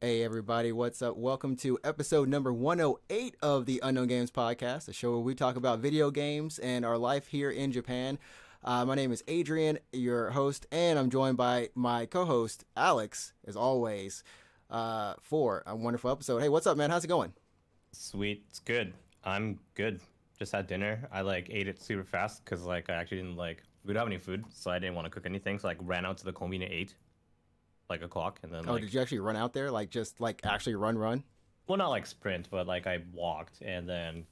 Hey everybody, what's up? Welcome to episode number 108 of the Unknown Games Podcast, a show where we talk about video games and our life here in Japan. My name is Adrian, your host, and I'm joined by my co-host Alex, as always, for a wonderful episode. Hey, what's up, man? How's it going? Sweet, it's good. I'm good. Just had dinner. I ate it super fast because I actually didn't we don't have any food, so I didn't want to cook anything. So ran out to the convenience and ate a clock, and then Oh, did you actually run out there? Actually run? well, not sprint, but I walked and then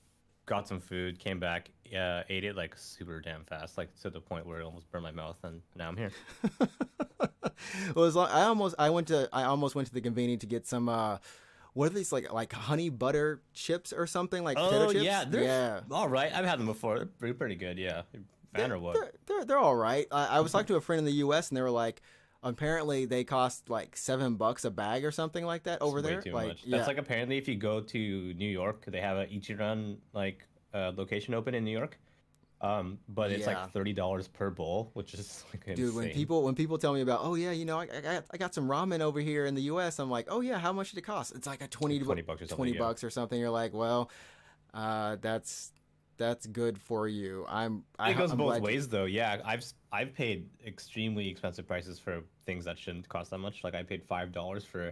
got some food, came back, ate it super damn fast, to the point where it almost burned my mouth, and now I'm here. Well, I almost went to the convenience to get some what are these like honey butter chips or something, like potato Oh chips? yeah, they're Yeah. all right. I've had them before. They're pretty good. Yeah, fan or what? They're all right. I was talking to a friend in the U.S. and they were like, apparently they cost like $7 a bag or something like that over It's way there. too Like, much. yeah, That's apparently if you go to New York, they have a Ichiran location open in New York. But it's yeah. $30 per bowl, which is Dude, insane. when people tell me about, oh yeah, I got some ramen over here in the U.S. I'm like, oh yeah, how much did it cost? It's like a 20 Like 20 bucks or something. 20 Yeah. bucks or something. You're like, well, that's good for you. It goes I'm both glad ways though. Yeah, I've paid extremely expensive prices for things that shouldn't cost that much. I paid $5 for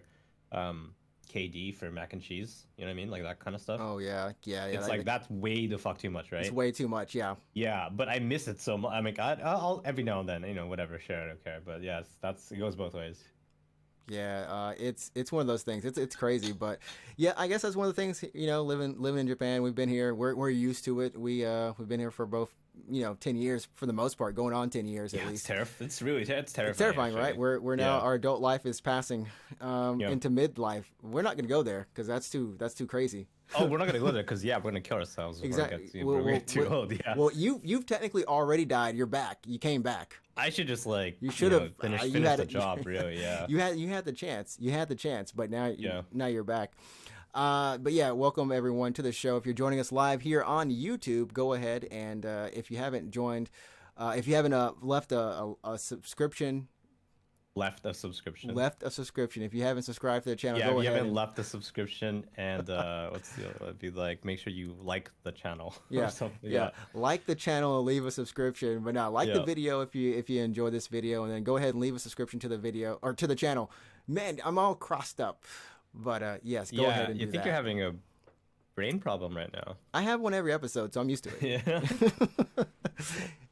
KD for mac and cheese. You know what I mean? Like that kind of stuff. Oh yeah. It's that's way the fuck too much, it's right? way too much. Yeah. Yeah, but I miss it so much. I mean, I'll every now and then, whatever, share. I don't care. But yes, it goes both ways. Yeah, it's one of those things. It's crazy, but yeah, I guess that's one of the things. Living in Japan, we've been here. We're used to it. We've been here for both 10 years for the most part, going on 10 years at Yeah, least. It's really it's terrifying. It's terrifying, right? Actually. We're now Yeah. our adult life is passing Yeah. into midlife. We're not gonna go there because that's too crazy. Oh, we're not gonna go there because we're gonna kill ourselves before Exactly. it gets before we get too old. Yeah. Well, you've technically already died. You're back. You came back. I should just You should have finish you finish had the it. job. Really, yeah. You had the chance. You had the chance, but Yeah. now you're back. But yeah, welcome everyone to the show. If you're joining us live here on YouTube, go ahead and if you haven't joined, if you haven't left a subscription, Left a subscription. if you haven't subscribed to the channel, Yeah, go if you ahead. haven't left a subscription, and what's the other? It'd be make sure you like the channel Yeah, or something. yeah. Like the channel and leave a subscription, but now like the Yeah. video if you enjoy this video, and then go ahead and leave a subscription to the video or to the channel. Man, I'm all crossed up, but yes, go ahead and you do think that. you're having a brain problem right now? I have one every episode, so I'm used to it. Yeah.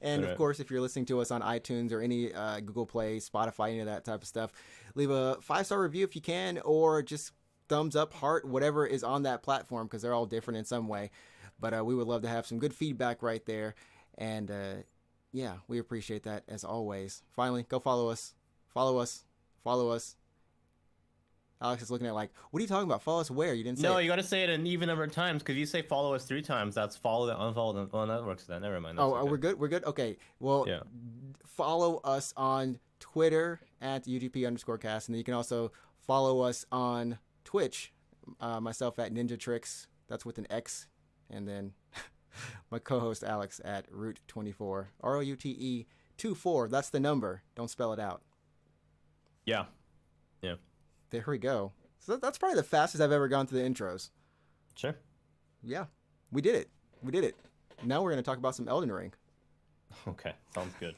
And of Alright. course, if you're listening to us on iTunes or any Google Play, Spotify, any of that type of stuff, leave a 5-star review if you can, or just thumbs up, heart, whatever is on that platform, because they're all different in some way. But we would love to have some good feedback right there. And yeah, we appreciate that as always. Finally, go follow us. Follow us. Follow us. Alex is looking at like, what are you talking about? Follow us where? You didn't say No, it. you got to say it an even number of times because you say follow us 3 times. That's follow then unfollow then. Well, that works then. Never mind. That's Oh, okay. we're good. We're good. Okay. Well, Yeah. follow us on Twitter at UGP_cast, and then you can also follow us on Twitch. Myself at Ninja Tricks. That's with an X, and then my co-host Alex at Route24. ROUTE 24. That's the number. Don't spell it out. Yeah. Yeah. There we go. So that's probably the fastest I've ever gone through the intros. Sure. Yeah, we did it. We did it. Now we're gonna talk about some Elden Ring. Okay. Sounds good.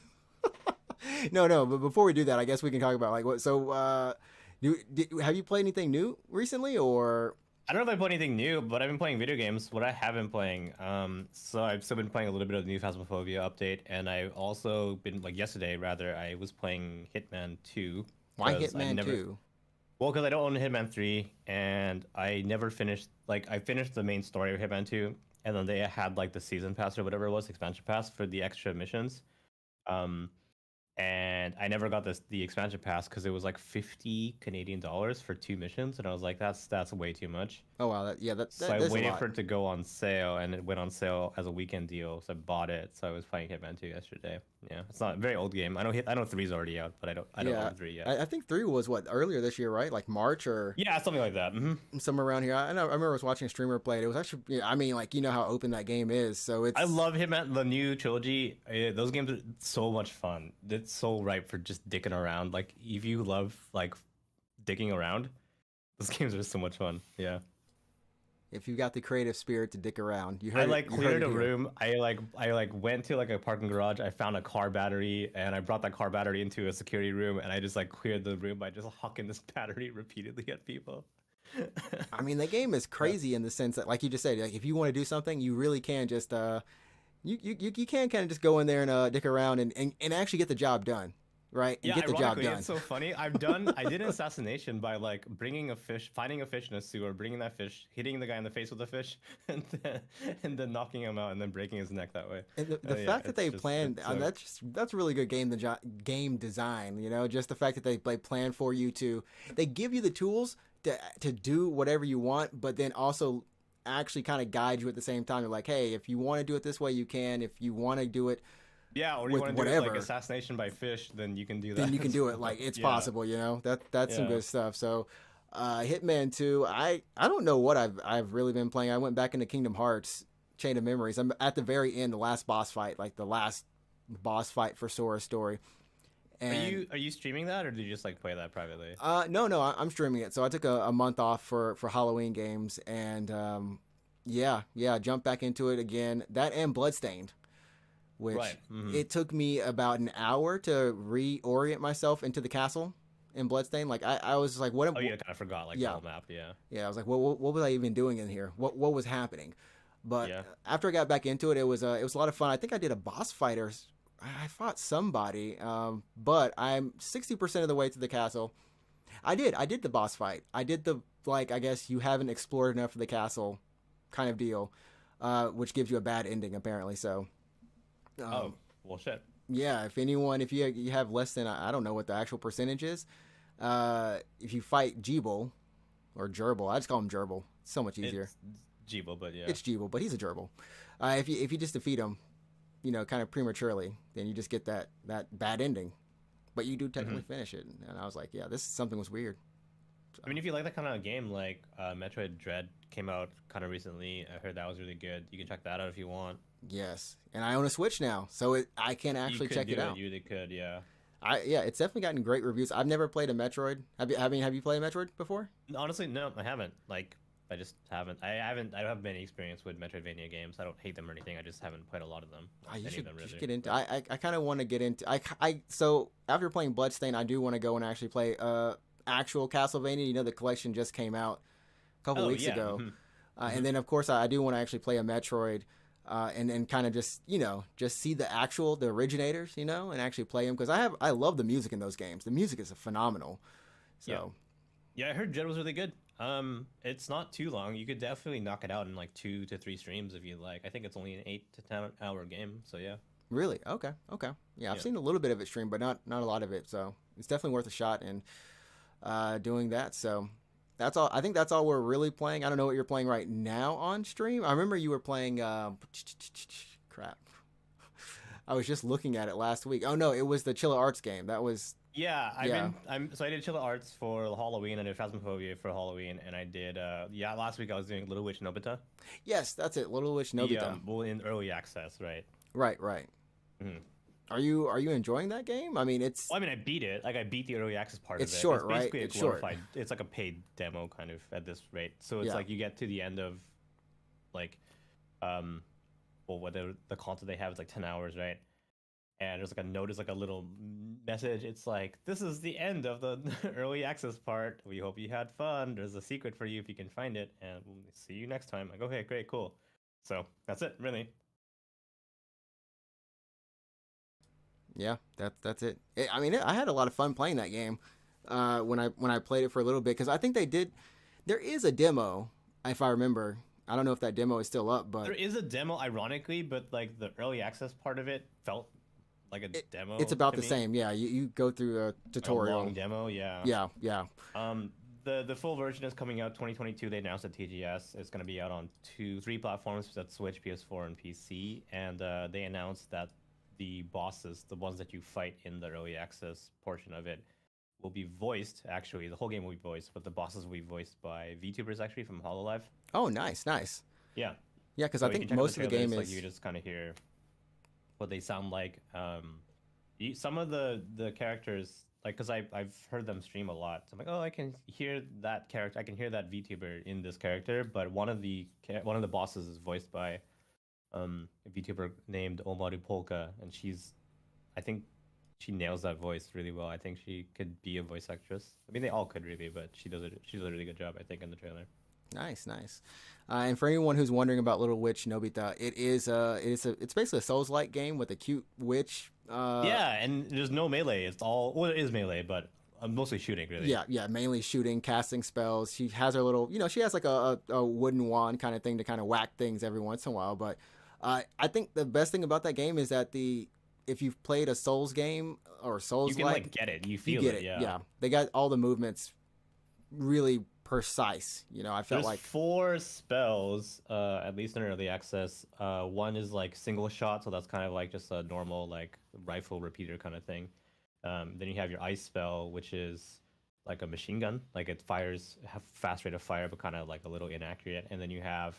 No, but before we do that, I guess we can talk about like what. So, have you played anything new recently, or? I don't know if I played anything new, but I've been playing video games. What I have been playing, so I've still been playing a little bit of the new Phasmophobia update, and I've also been yesterday rather, I was playing Hitman 2. Why 'cause I Hitman never, 2? Well, because I don't own Hitman 3, and I never finished. I finished the main story of Hitman 2, and then they had the season pass or whatever it was, expansion pass for the extra missions. Um, and I never got the expansion pass because it was 50 Canadian dollars for 2 missions, and I was like, that's way too much. Oh wow, So I that's a waited lot. for it to go on sale, and it went on sale as a weekend deal. So I bought it. So I was playing Hitman 2 yesterday. Yeah, it's not a very old game. I know 3's already out, but I don't Yeah, own 3 yet. I think 3 was what earlier this year, right? Like March or Yeah, something like that. somewhere around here. I know. I remember I was watching a streamer play it. It was actually, yeah, I mean, like how open that game is. So it's. I love Hitman, the new trilogy. Those games are so much fun. It's so ripe for just dicking around. If you love dicking around, Those games are so much fun. Yeah. If you've got the creative spirit to dick around, I you heard cleared it a here. room. I went to like a parking garage. I found a car battery and I brought that car battery into a security room and I just like cleared the room by just hucking this battery repeatedly at people. I mean, the game is Yeah. crazy in the sense that, like you just said, like if you want to do something, you really can just you can kind of just go in there and dick around and actually get the job done, right? And Yeah, get the job ironically, done. it's so funny. I did an assassination by like bringing a fish, finding a fish in a sewer, bringing that fish, hitting the guy in the face with the fish, and then knocking him out and then breaking his neck that way. And the Yeah, fact that they planned, it's so that's really good game design. You know, just the fact that they plan for you to, they give you the tools to do whatever you want, but then also actually kind of guide you at the same time. They're like, hey, if you want to do it this way, you can. If you want to do it yeah. Or you with want to do it like whatever, assassination by fish, then you can do then that you can as do it. well. Like it's Yeah, possible. You know, that's some yeah. good stuff. So. Hitman 2, I don't know what I've really been playing. I went back into Kingdom Hearts Chain of Memories. I'm at the very end, the last boss fight, like the last boss fight for Sora's story. And Are you streaming that or do you just like play that privately? no, I'm streaming it. So I took a month off for Halloween games, and yeah, jumped back into it again. That and Bloodstained, which Right. Hmm. it took me about an hour to reorient myself into the castle in Bloodstained. Like I was just like, what? Oh, you kind of forgot like the Yeah, whole map. Yeah. yeah. I was like, what was I even doing in here? What was happening? But Yeah. after I got back into it, it was a lot of fun. I think I did a boss fight or I fought somebody, but I'm 60% of the way to the castle. I did the boss fight. I did the, like, I guess you haven't explored enough of the castle kind of deal, which gives you a bad ending apparently. So Oh, um, well, shit. yeah, if you have less than, I don't know what the actual percentage is. If you fight Jeeble or Gerbil, I just call him Gerbil. It's so much easier. It's Jibo, but yeah. It's Jeeble, but he's a gerbil. If you just defeat him, you know, kind of prematurely, then you just get that bad ending. But you do technically Hmm. finish it, and I was like, yeah, this something was weird. So, I mean, if you like that kind of game, like Metroid Dread came out kind of recently. I heard that was really good. You can check that out if you want. yes, and I own a Switch now, so I can You actually could check do it it. out. You really could, yeah. Yeah, it's definitely gotten great reviews. I've never played a Metroid. Have you played a Metroid before? Honestly, no, I haven't. Like, I just haven't. I don't have any experience with Metroidvania games. I don't hate them or anything. I just haven't played a lot of them. You Any of should them you should really. get into. But I kind of want to get into. So after playing Bloodstain, I do want to go and actually play actual Castlevania. You know, the collection just came out a couple oh weeks yeah. ago. Hmm. And then of course I do want to actually play a Metroid, and then kind of just, you know, just see the originators, you know, and actually play them because I love the music in those games. The music is phenomenal. Yeah. So Yeah, I heard Dread was really good. It's not too long. You could definitely knock it out in like 2 to 3 streams if you like. I think it's only an 8 to 10 hour game. So yeah. really, okay, yeah, I've Yeah. seen a little bit of it streamed, but not a lot of it. So it's definitely worth a shot and doing that. So that's all. I think that's all we're really playing. I don't know what you're playing right now on stream. I remember you were playing. Crap. I was just looking at it last week. Oh no, it was the Chilla Arts game. That was Yeah, yeah. so I did Chilla Arts for Halloween, I did Phasmophobia for Halloween, and I did yeah, last week I was doing Little Witch Nobita. Yes, that's it. Little Witch The Nobita. well, in early access, right? Right. Mhm. Are you enjoying that game? I mean, Well, I mean, I beat it. Like I beat the early access part it's of it. short, It's right? basically It's a short. glorified. It's like a paid demo kind of at this rate. So it's Yeah. like you get to the end of like well, whatever the content they have is like 10 hours, right? And there's like a notice, like a little message. It's like, this is the end of the early access part. We hope you had fun. There's a secret for you if you can find it, and we'll see you next time. Like, okay, great, cool. So that's it, really. Yeah, that's it. I mean, I had a lot of fun playing that game when I played it for a little bit because I think they did. There is a demo, if I remember. I don't know if that demo is still up, but There is a demo, ironically, but like the early access part of it felt like a demo. it's about to the me. same. Yeah, you go through a A tutorial. long demo, yeah. Yeah. The full version is coming out 2022. They announced at TGS. It's going to be out on 3 platforms. That's Switch, PS4, and PC. And they announced that the bosses, the ones that you fight in the early access portion of it, will be voiced. Actually, the whole game will be voiced, but the bosses will be voiced by VTubers actually from Hololive. Oh, nice. Yeah. Yeah, because So I you can think check out most of the trailers, game like is you just kind of hear what they sound like. Some of the characters like because I've heard them stream a lot. So I'm like, oh, I can hear that character. I can hear that VTuber in this character. But one of the bosses is voiced by a VTuber named Omaru Polka, and I think she nails that voice really well. I think she could be a voice actress. I mean, they all could really, but she does a really good job, I think, in the trailer. Nice, nice. And for anyone who's wondering about Little Witch Nobita, it's basically a Souls-like game with a cute witch. Yeah, and there's no melee. It's all well, it is melee, but mostly shooting, really. Yeah, yeah, mainly shooting, casting spells. She has her little, she has like a wooden wand kind of thing to kind of whack things every once in a while. But I think the best thing about that game is that if you've played a Souls game or Souls, you can like get it. You feel get it. Yeah. Yeah, they got all the movements really precise. I felt There's like 4 spells, at least in early access. One is like single shot, so that's kind of like just a normal like rifle repeater kind of thing. Then you have your ice spell, which is like a machine gun, like it fires have fast rate of fire, but kind of like a little inaccurate. And then you have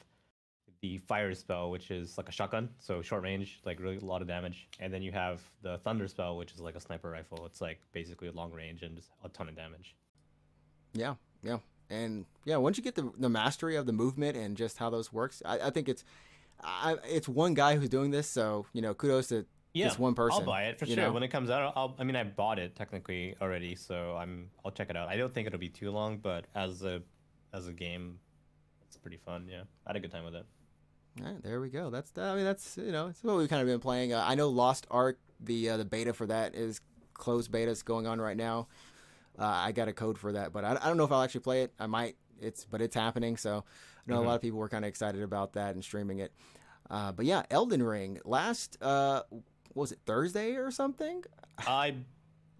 the fire spell, which is like a shotgun, so short range, like really a lot of damage. And then you have the thunder spell, which is like a sniper rifle. It's like basically long range and just a ton of damage. yeah, yeah. And yeah, once you get the mastery of the movement and just how those works, I think it's one guy who's doing this. So kudos to this one person. I'll buy it for sure when it comes out. I mean, I bought it technically already, so I'll check it out. I don't think it'll be too long, but as a game, it's pretty fun. Yeah, I had a good time with it. All right, there we go. That's it's what we've kind of been playing. I know Lost Ark, the beta for that is closed beta is going on right now. I got a code for that, but I don't know if I'll actually play it. I might. But it's happening. So I know a lot of people were kind of excited about that and streaming it. But yeah, Elden Ring last what was it, Thursday or something? I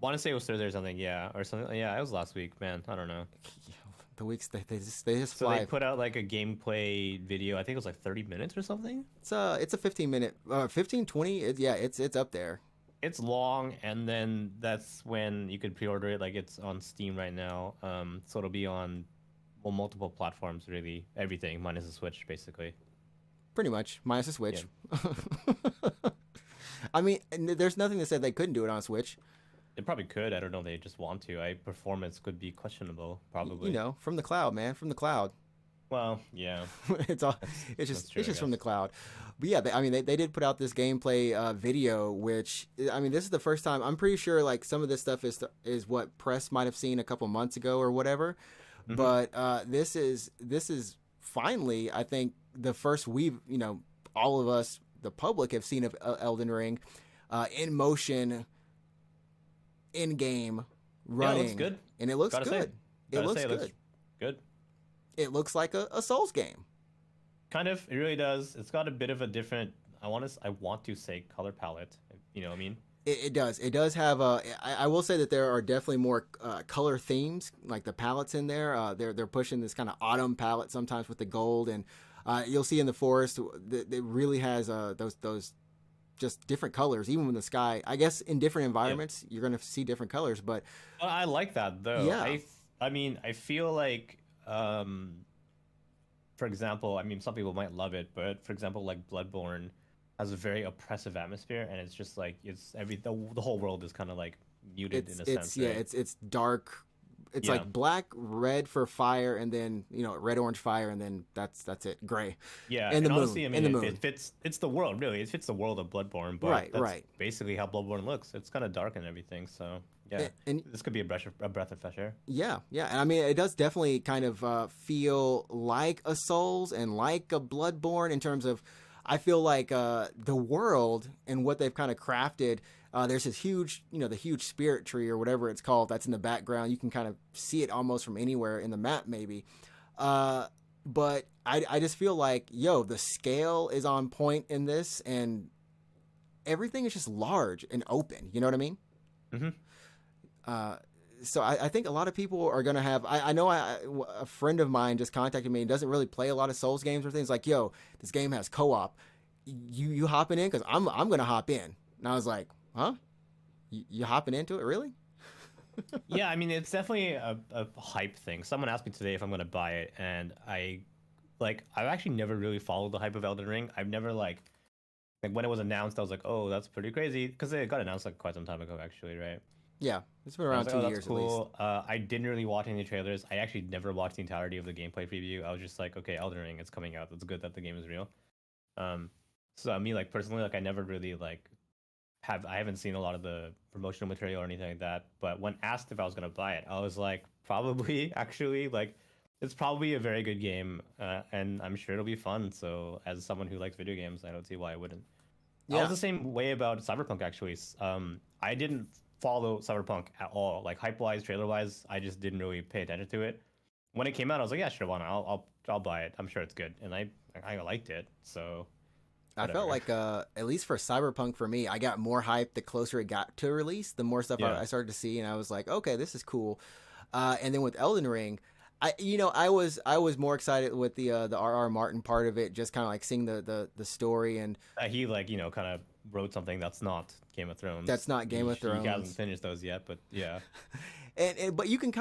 want to say it was Thursday or something. Yeah, or something. Yeah, it was last week. Man, I don't know. The weeks they just so fly. They put out like a gameplay video. I think it was like 30 minutes or something. It's a 15-minute 20. It's up there. It's long, and then that's when you could pre-order it. Like it's on Steam right now. So it'll be on multiple platforms, really everything minus the Switch, basically. Pretty much minus the Switch. Yeah. I mean, there's nothing that said they couldn't do it on Switch. They probably could. I don't know. They just want to. Performance could be questionable, probably. From the cloud, man, from the cloud. Well, yeah. It's just from the cloud. But yeah, they did put out this gameplay video, which this is the first time. I'm pretty sure like some of this stuff is what press might have seen a couple months ago or whatever. Mm-hmm. But this is finally, I think, the first all of us, the public, have seen of Elden Ring in motion, in game, running. Yeah, it looks good. And it looks good. It looks good. It looks like a Souls game. Kind of. It really does. It's got a bit of a different, I want to say, color palette. You know what I mean? It does. It does have I will say that there are definitely more color themes, like the palettes in there. They're pushing this kind of autumn palette sometimes with the gold, and you'll see in the forest it really has those just different colors, even in the sky. I guess in different environments you're going to see different colors, but I like that though. Yeah. I feel like for example, some people might love it, but for example, like Bloodborne has a very oppressive atmosphere, and it's just like the whole world is kind of like muted in a sense. Yeah, right? it's dark. It's like black, red for fire, and then red, orange fire, and then that's it, gray. Yeah, and the moon. Honestly, it fits. It's the world, really. It fits the world of Bloodborne. But that's basically how Bloodborne looks. It's kind of dark and everything. So yeah, and this could be a breath of fresh air. Yeah, and it does definitely kind of feel like a Souls and like a Bloodborne in terms of. I feel like the world and what they've kind of crafted. There's this huge, the huge spirit tree or whatever it's called that's in the background. You can kind of see it almost from anywhere in the map, maybe. But I just feel like, the scale is on point in this, and everything is just large and open. You know what I mean? Mm-hmm. So I think a lot of people are going to have, I know a friend of mine just contacted me and doesn't really play a lot of Souls games or things like, this game has co-op. You hopping in? Because I'm going to hop in. And I was like, huh? You hopping into it? Really? Yeah, it's definitely a hype thing. Someone asked me today if I'm going to buy it, and I've actually never really followed the hype of Elden Ring. I've never like when it was announced, I was like, oh, that's pretty crazy, because it got announced like quite some time ago, actually, right? Yeah, it's been And I around was like, two oh, that's years at least. cool. I didn't really watch any trailers. I actually never watched the entirety of the gameplay preview. I was just like, okay, Elden Ring, it's coming out. It's good that the game is real. Um, so me, like personally, like I never really like I haven't seen a lot of the promotional material or anything like that. But when asked if I was gonna buy it, I was like, probably. Actually, like it's probably a very good game, and I'm sure it'll be fun. So as someone who likes video games, I don't see why I wouldn't. I was Yeah, the same way about Cyberpunk actually. I didn't follow Cyberpunk at all. Like hype wise, trailer wise, I just didn't really pay attention to it. When it came out, I was like, yeah, sure, why not? I'll buy it. I'm sure it's good, and I liked it. So I felt whatever. like at least for Cyberpunk for me, I got more hype the closer it got to release, the more stuff Yeah. I started to see, and I was like, okay, this is cool. And then with Elden Ring, I was more excited with the R.R. Martin part of it, just kind of like seeing the story, and He like kind of wrote something that's not Game of Thrones. that's not Game of He hasn't Thrones. finished those yet, but yeah. And but you can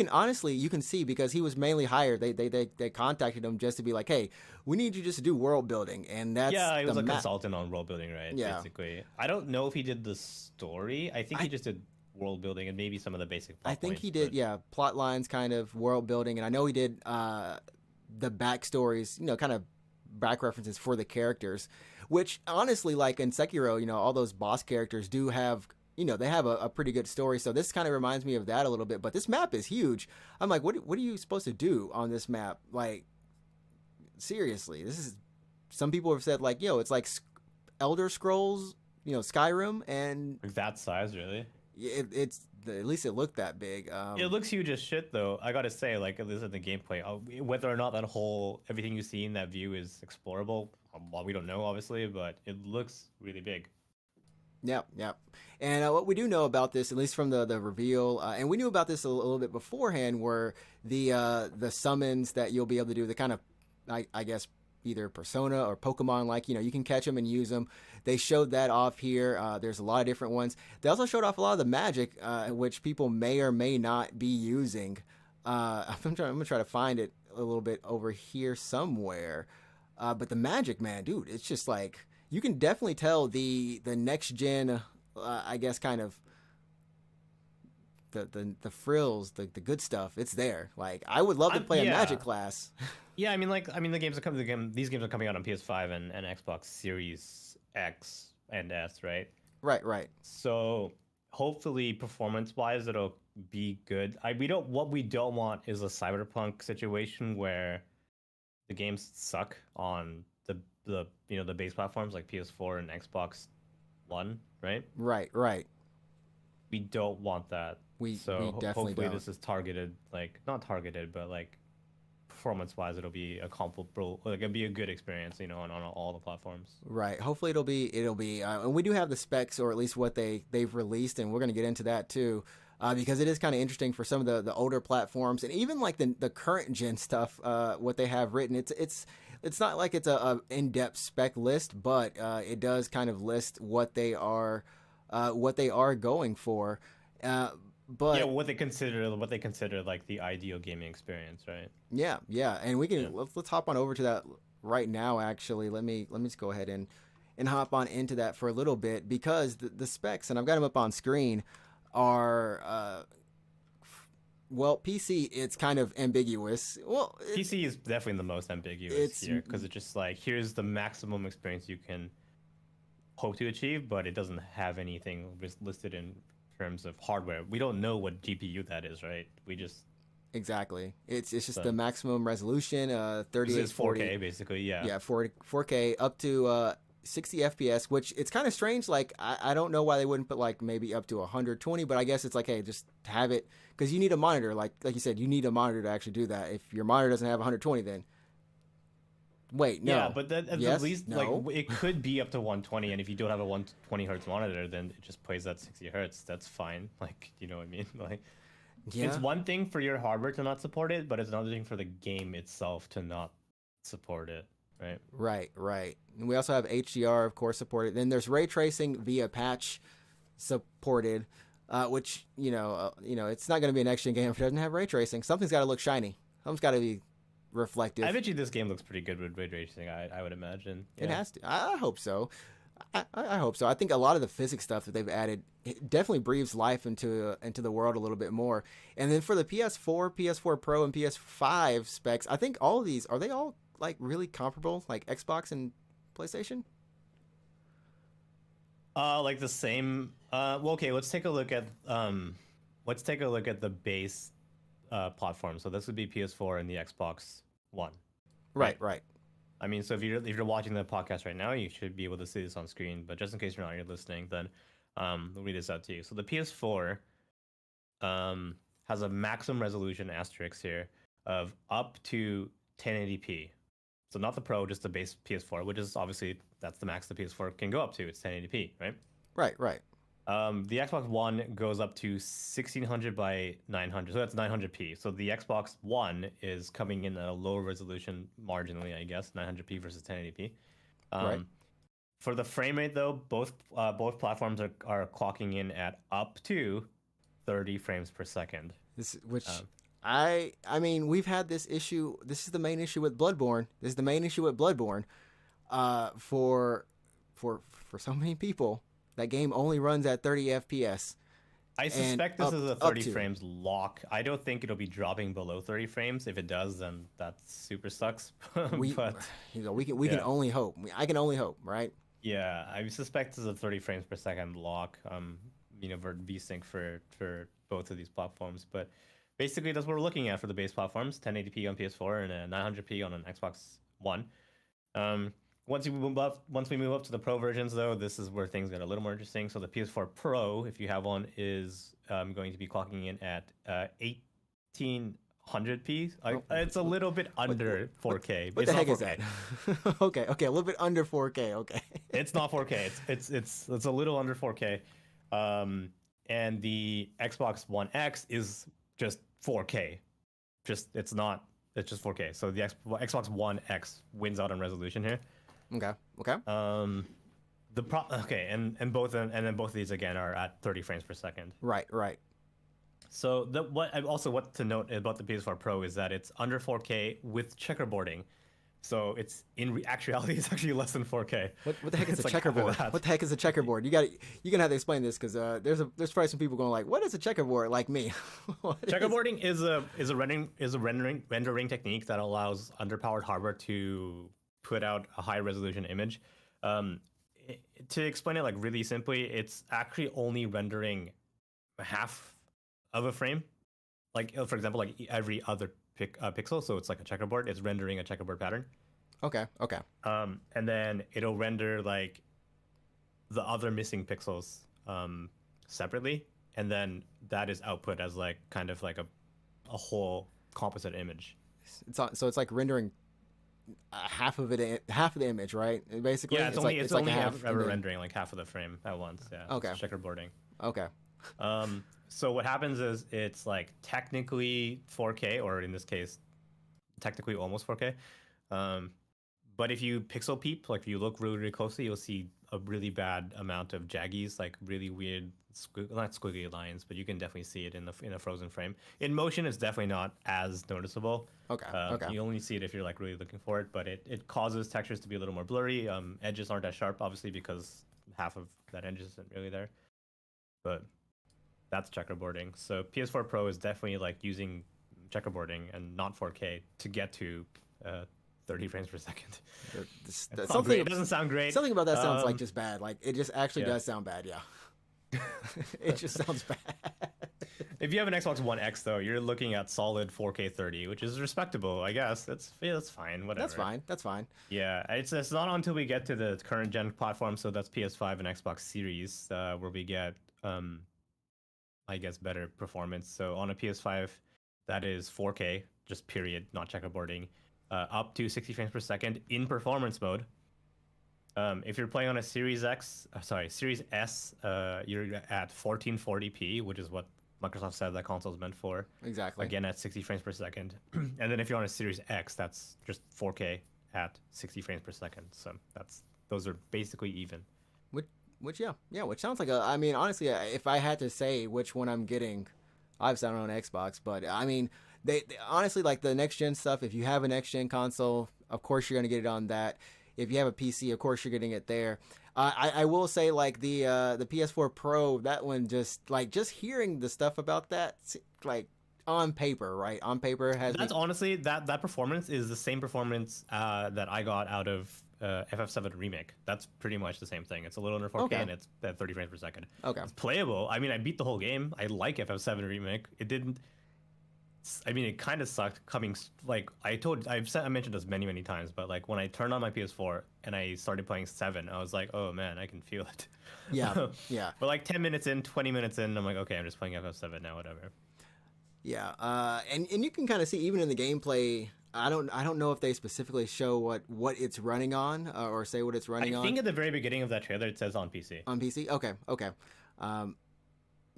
honestly you can see because he was mainly hired. They contacted him just to be like, hey, we need you just to do world building, and that's Yeah, he the was a map. consultant on world building, right? Yeah, Basically. I don't know if he did the story. I think he I just did world building and maybe some of the basic I plot think he points, did. but Yeah, plot lines, kind of world building, and I know he did the backstories. Kind of back references for the characters, which honestly, like in Sekiro, all those boss characters do have. They have a pretty good story. So this kind of reminds me of that a little bit. But this map is huge. I'm like, what are you supposed to do on this map? Like, seriously, this is. Some people have said like, yo, it's like Elder Scrolls, Skyrim, and like that size, really. it's at least it looked that big. It looks huge as shit, though. I gotta say, like, at least in the gameplay, whether or not that whole everything you see in that view is explorable, well, we don't know, obviously, but it looks really big. Yep, yep. And what we do know about this, at least from the reveal, and we knew about this a little bit beforehand, were the summons that you'll be able to do, the kind of, I guess, either Persona or Pokemon, like, you can catch them and use them. They showed that off here. There's a lot of different ones. They also showed off a lot of the magic, which people may or may not be using. I'm going to try to find it a little bit over here somewhere. But the magic, man, dude, it's just like you can definitely tell the next gen, I guess, kind of the frills, the good stuff. It's there. Like I would love to play a magic Yeah, class. yeah. These games are coming out on PS5 and Xbox Series X and S, right? Right, right. So hopefully, performance-wise, it'll be good. What we don't want is a Cyberpunk situation where the games suck on the base platforms like PS4 and Xbox One, right? Right, right. We don't want that. We So definitely hopefully don't. this is targeted, like not targeted, but like performance-wise, it'll be a comparable, like it'll be a good experience, on all the platforms. Right. Hopefully it'll be and we do have the specs or at least what they've released, and we're going to get into that too. Because it is kind of interesting for some of the older platforms and even like the current gen stuff, what they have written. It's not like it's a in-depth spec list, but it does kind of list what they are going for. Uh, Yeah, but what they consider like the ideal gaming experience, right? yeah, yeah, and we Yeah. can let's hop on over to that right now. Actually, let me just go ahead and hop on into that for a little bit because the specs, and I've got them up on screen, are well, PC. It's kind of ambiguous. Well, PC is definitely the most ambiguous it's here because it's just like here's the maximum experience you can hope to achieve, but it doesn't have anything listed in terms of hardware. We don't know what GPU that is, right? We just exactly. It's just the so maximum resolution, this is 3840. 4K basically, yeah. Yeah, 4K up to 60 FPS, which it's kind of strange. Like, I don't know why they wouldn't put like maybe up to 120, but I guess it's like, hey, just have it because you need a monitor. Like you said, you need a monitor to actually do that. If your monitor doesn't have 120, then wait, no. Yeah, but then at Yes, least no. like it could be up to 120, and if you don't have a 120 hertz monitor, then it just plays at 60 hertz. That's fine. Like, you know what I mean? Like, it's Yeah, one thing for your hardware to not support it, but it's another thing for the game itself to not support it, right? right, right. And we also have HDR, of course, supported. Then there's ray tracing via patch supported, which it's not going to be an next gen game if it doesn't have ray tracing. Something's got to look shiny. Something's got to be reflective. I bet you this game looks pretty good with ray tracing. I would imagine. It Yeah. has to. I hope so. I hope so. I think a lot of the physics stuff that they've added it definitely breathes life into the world a little bit more. And then for the PS4, PS4 Pro, and PS5 specs, I think all of these are they all like really comparable, like Xbox and PlayStation? Like the same. Well, okay. Let's take a look at the base platform. So this would be PS4 and the Xbox One, Right, right? right. I mean, so if you're watching the podcast right now, you should be able to see this on screen. But just in case you're listening, then we'll read this out to you. So the PS4 has a maximum resolution asterisk here of up to 1080p. So not the Pro, just the base PS4, which is obviously that's the max the PS4 can go up to. It's 1080p, right? Right, right. The Xbox One goes up to 1600 by 900, so that's 900p. So the Xbox One is coming in at a lower resolution marginally, I guess, 900p versus 1080p. Right. For the frame rate, though, both platforms are clocking in at up to 30 frames per second. Which I mean, we've had this issue. This is the main issue with Bloodborne. This is the main issue with Bloodborne. For so many people, that game only runs at 30 FPS. I suspect this is a 30 frames lock. I don't think it'll be dropping below 30 frames. If it does, then that super sucks. We can only hope. I can only hope, right? Yeah, I suspect this is a 30 frames per second lock. For VSync for both of these platforms, but basically that's what we're looking at for the base platforms: 1080p on PS4 and 900p on an Xbox One. Once we move up to the Pro versions, though, this is where things get a little more interesting. So the PS4 Pro, if you have one, is going to be clocking in at 1800p. It's a little bit under 4K. What the heck is that? Okay, a little bit under 4K. Okay. It's not 4K. It's a little under 4K. And the Xbox One X is just 4K. It's just 4K. So the Xbox One X wins out on resolution here. Okay. And then both of these again are at 30 frames per second. Right. So what to note about the PS4 Pro is that it's under 4K with checkerboarding. So it's actuality it's actually less than 4K. What the heck is a checkerboard? What the heck is a checkerboard? You're gonna have to explain this because there's probably some people going like, what is a checkerboard? Like me. Checkerboarding is a rendering technique that allows underpowered hardware to put out a high resolution image. To explain it like really simply, it's actually only rendering half of a frame. Like for example, like every other pixel, so it's like a checkerboard. It's rendering a checkerboard pattern. Okay. And then it'll render like the other missing pixels separately, and then that is output as like kind of like a whole composite image. So it's like rendering half of the image, right? Basically, yeah, it's only half ever rendering like half of the frame at once. Yeah. Okay. It's checkerboarding. Okay. So what happens is it's like technically 4K, or in this case, technically almost 4K. But if you pixel peep, like if you look really, really closely, you'll see a really bad amount of jaggies, like really weird, not squiggly lines, but you can definitely see it in a frozen frame. In motion, it's definitely not as noticeable. Okay. You only see it if you're like really looking for it, but it causes textures to be a little more blurry. Edges aren't as sharp, obviously, because half of that edge isn't really there. But that's checkerboarding. So PS4 Pro is definitely like using checkerboarding and not 4K to get to 30 frames per second. It doesn't sound great. Something about that sounds like just bad. Like it just actually does sound bad. Yeah. It just sounds bad. If you have an Xbox One X though, you're looking at solid 4K 30, which is respectable, I guess. That's fine. Whatever. That's fine. Yeah, it's not until we get to the current gen platform, so that's PS5 and Xbox Series, where we get I guess better performance. So on a PS5, that is 4K, just period, not checkerboarding, up to 60 frames per second in performance mode. If you're playing on a Series S, you're at 1440p, which is what Microsoft said that console is meant for. Exactly. Again, at 60 frames per second. And then if you're on a Series X, that's just 4K at 60 frames per second. So those are basically even. Which sounds like I mean, honestly, if I had to say which one I'm getting, obviously I don't own an Xbox, but I mean, they honestly, like the next gen stuff, if you have a next gen console, of course you're going to get it on that. if you have a PC, of course you're getting it there. I will say like the PS4 Pro, that one just hearing the stuff about that, like on paper, right? On paper has That's honestly that performance is the same performance that I got out of FF7 Remake. That's pretty much the same thing. It's a little under 4K Okay. and it's at 30 frames per second. Okay. It's playable. I mean, I beat the whole game. I like FF7 Remake. It didn't. I mean, it kind of sucked coming. Like I mentioned this many times, but like when I turned on my PS4 and I started playing 7, I was like, oh man, I can feel it. Yeah, yeah. But like 10 minutes in, 20 minutes in, I'm like, okay, I'm just playing FF7 now, whatever. Yeah, and you can kind of see even in the gameplay. I don't know if they specifically show what it's running on or say what it's running on. I think at the very beginning of that trailer it says on PC. On PC, okay.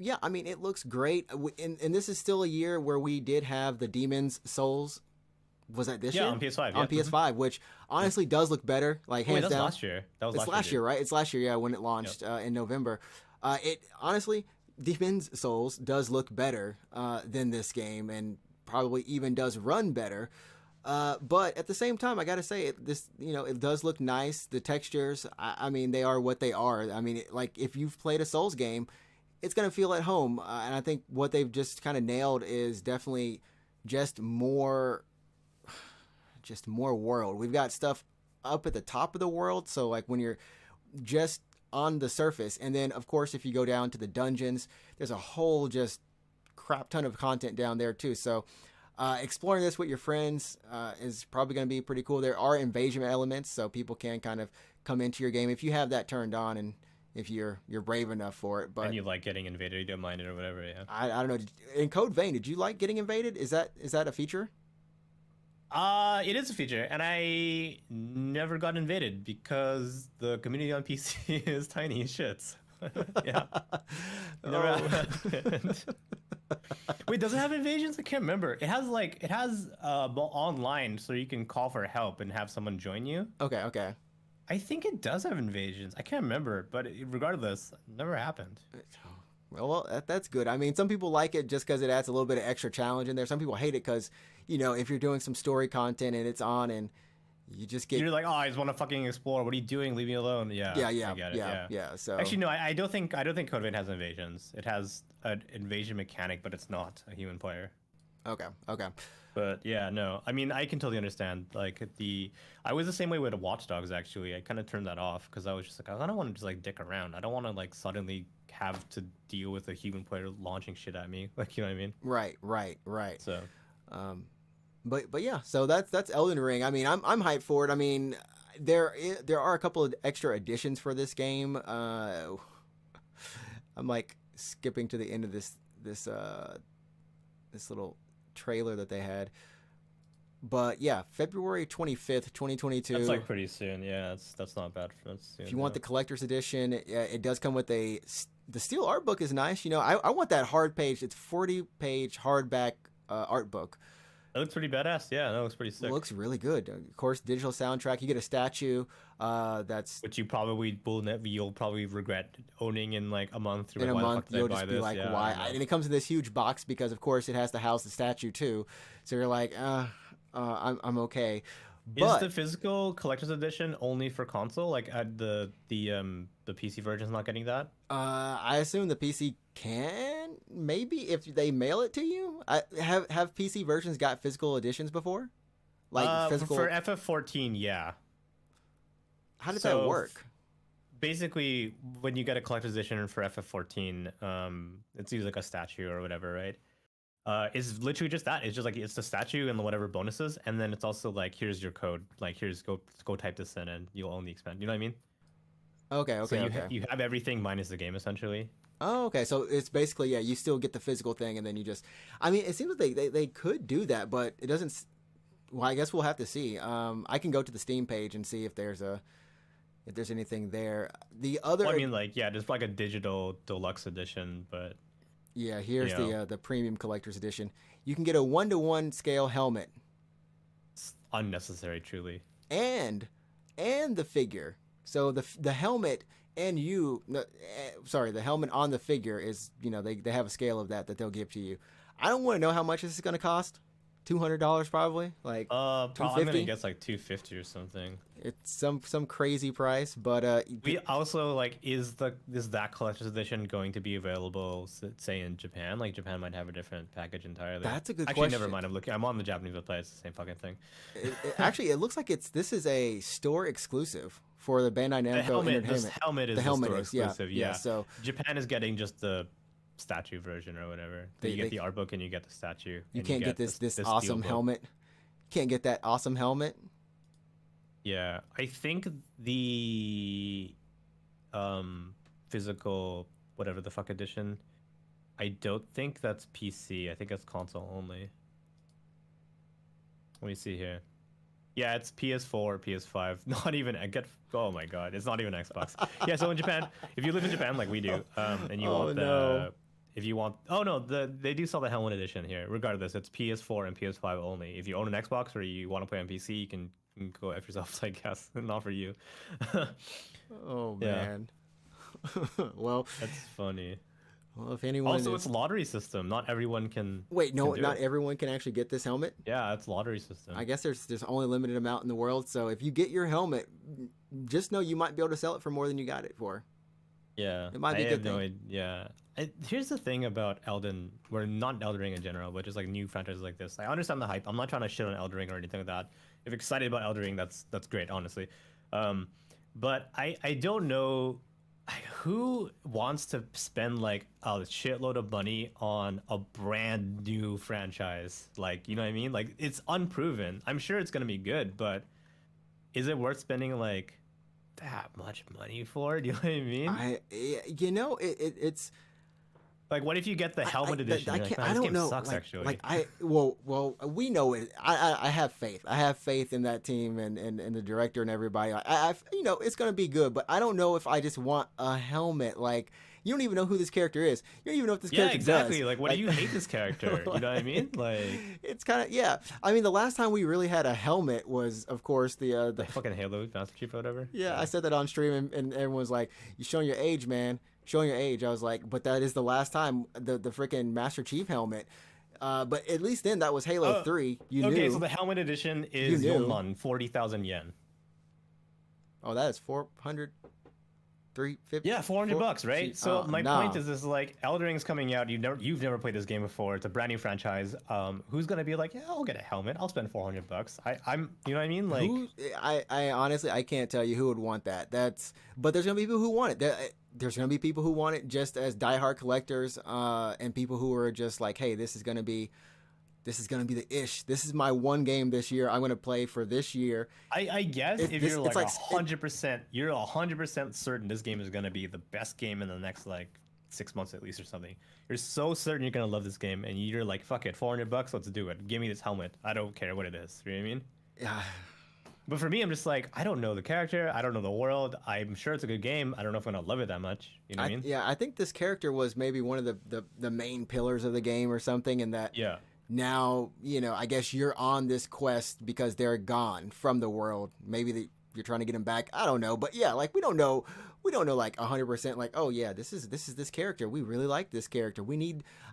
Yeah, I mean it looks great, and this is still a year where we did have the Demon's Souls. Was that this year? Yeah, on PS5. On PS5, which honestly does look better. Like hands that's down. last year. That was it's last year, right? It's last year, yeah, when it launched in November. It honestly, Demon's Souls does look better than this game, and probably even does run better. But at the same time, I gotta say, it does look nice. The textures, I mean, they are what they are. I mean, like if you've played a Souls game, it's gonna feel at home. And I think what they've just kind of nailed is definitely just more world. We've got stuff up at the top of the world, so like when you're just on the surface, and then of course if you go down to the dungeons, there's a whole just crap ton of content down there too. So exploring this with your friends is probably going to be pretty cool. There are invasion elements, so people can kind of come into your game if you have that turned on, and if you're brave enough for it. But and you like getting invaded, you don't mind it or whatever. Yeah. I don't know. In Code Vein, did you like getting invaded? Is that a feature? It is a feature, and I never got invaded because the community on PC is tiny as shits. Yeah. Never happened. Wait, does it have invasions? I can't remember. It has online, so you can call for help and have someone join you. Okay. I think it does have invasions. I can't remember, but regardless, it never happened. Well, that's good. I mean, some people like it just because it adds a little bit of extra challenge in there. Some people hate it because, if you're doing some story content and it's on and you just get... You're like, oh, I just want to fucking explore. What are you doing? Leave me alone. Yeah. Yeah. I get it, Yeah. So actually, no, I don't think Code Vein has invasions. It has an invasion mechanic, but it's not a human player. Okay. But yeah, no. I mean, I can totally understand. Like I was the same way with Watch Dogs. Actually, I kind of turned that off because I was just like, I don't want to just like dick around. I don't want to like suddenly have to deal with a human player launching shit at me. Like, you know what I mean? Right. So, but yeah. So that's Elden Ring. I mean, I'm hyped for it. I mean, there are a couple of extra additions for this game. I'm like skipping to the end of this little trailer that they had, but yeah, February 25th 2022. That's like pretty soon. Yeah, that's not bad. That's soon, if you want the collector's edition, it does come with the steel art book. Is nice. I want that hard page. It's 40-page hardback art book. It looks pretty badass. Yeah, that looks pretty sick. It looks really good. Of course, digital soundtrack. You get a statue. Which you'll probably regret owning in like a month. In a month, you'll just be like, why? And it comes in this huge box because, of course, it has to house the statue too. So you're like, I'm okay. But is the physical collector's edition only for console? Like the PC version is not getting that? I assume the PC can, maybe if they mail it to you. Have PC versions got physical editions before? Like physical for FF14, yeah. How does that work? Basically, when you get a collector's edition for FF14, it's usually like a statue or whatever, right? It's literally just that. It's just like it's the statue and the whatever bonuses, and then it's also like here's your code. Like here's go type this in and you'll own the expansion. You know what I mean? Okay. So you have everything minus the game essentially. Oh, okay. So it's basically you still get the physical thing, and then you just. I mean, it seems like they could do that, but it doesn't. Well, I guess we'll have to see. I can go to the Steam page and see if there's anything there. The other. Well, I mean, like there's like a digital deluxe edition, but. Yeah, here's the premium collector's edition. You can get a 1-to-1 scale helmet. It's unnecessary, truly. And the figure. So the helmet and the helmet on the figure is they have a scale of that they'll give to you. I don't want to know how much this is going to cost $200 probably, like I'm gonna 250. guess like 250 or something. It's some crazy price, but We also like is that collector's edition going to be available, say in Japan? Like Japan might have a different package entirely. that's a good Actually, question. never mind. I'm on the Japanese website. It's the same fucking thing. Actually, it looks like this is a store exclusive for the Bandai The Namco helmet, Entertainment. this helmet is The the helmet store is, yeah, exclusive. yeah. So Japan is getting just the statue version or whatever. You get the art book and you get the statue. you and can't get this this steel awesome book. helmet. Can't get that awesome helmet. Yeah, I think the physical whatever the fuck edition. I don't think that's PC. I think it's console only. Let me see here. Yeah, it's PS4, PS5. Not even oh my god, it's not even Xbox. Yeah, so in Japan, if you live in Japan like we do, and you want the if you want they do sell the helmet edition here. Regardless, it's PS4 and PS5 only. If you own an Xbox or you want to play on PC, you can go F yourself, I guess. Not for you. Oh man. Well, that's funny. Well, if anyone also it's lottery system. Not everyone can. Wait, no, can not it. everyone can actually get this helmet. Yeah, it's lottery system. I guess there's only a limited amount in the world. So if you get your helmet, just know you might be able to sell it for more than you got it for. Yeah, it might be a good thing. Yeah, here's the thing about Elden, or not Elden Ring in general, but just like new franchises like this. I understand the hype. I'm not trying to shit on Elden Ring or anything like that. If you're excited about Elden Ring, that's great, honestly. But I don't know who wants to spend like a shitload of money on a brand new franchise. Like, you know what I mean? Like, it's unproven. I'm sure it's gonna be good, but is it worth spending like that much money for? Do you know what I mean? It's like, what if you get the helmet edition? I can't. I don't know. Sucks, like, actually. like well, we know it. I have faith. I have faith in that team and the director and everybody. It's gonna be good. But I don't know if I just want a helmet. Like, you don't even know who this character is. You don't even know what this character exactly. does. Like, what do you hate this character? You know what I mean? Like, it's kind of I mean, the last time we really had a helmet was, of course, the fucking Halo Master Chief or whatever. Yeah, I said that on stream, and everyone's like, "You're showing your age, man. Showing your age." I was like, "But that is the last time the freaking Master Chief helmet." But at least then that was Halo 3. You knew. Okay, so the helmet edition is Yonman, 40,000 yen. Oh, that is 400. 350. Yeah, $400, right? So my point is like, Elden Ring's coming out. You've never played this game before. It's a brand new franchise. Who's gonna be like, yeah, I'll get a helmet. I'll spend $400. I'm, you know what I mean? Like, I honestly I can't tell you who would want that. But there's gonna be people who want it. There's gonna be people who want it just as diehard collectors, and people who are just like, hey, this is gonna be the ish. This is my one game this year. I'm gonna play for this year. I guess if you're like 100%, you're 100% certain this game is gonna be the best game in the next like 6 months at least or something. You're so certain you're gonna love this game, and you're like, fuck it, $400, let's do it. Give me this helmet. I don't care what it is. You know what I mean? Yeah. But for me, I'm just like, I don't know the character. I don't know the world. I'm sure it's a good game. I don't know if I'm gonna love it that much. You know what I mean? Yeah, I think this character was maybe one of the main pillars of the game or something, and that. Yeah. Now, I guess you're on this quest because they're gone from the world. Maybe you're trying to get them back. I don't know. But yeah, like, we don't know like 100% like, oh yeah, this is this character. We really like this character.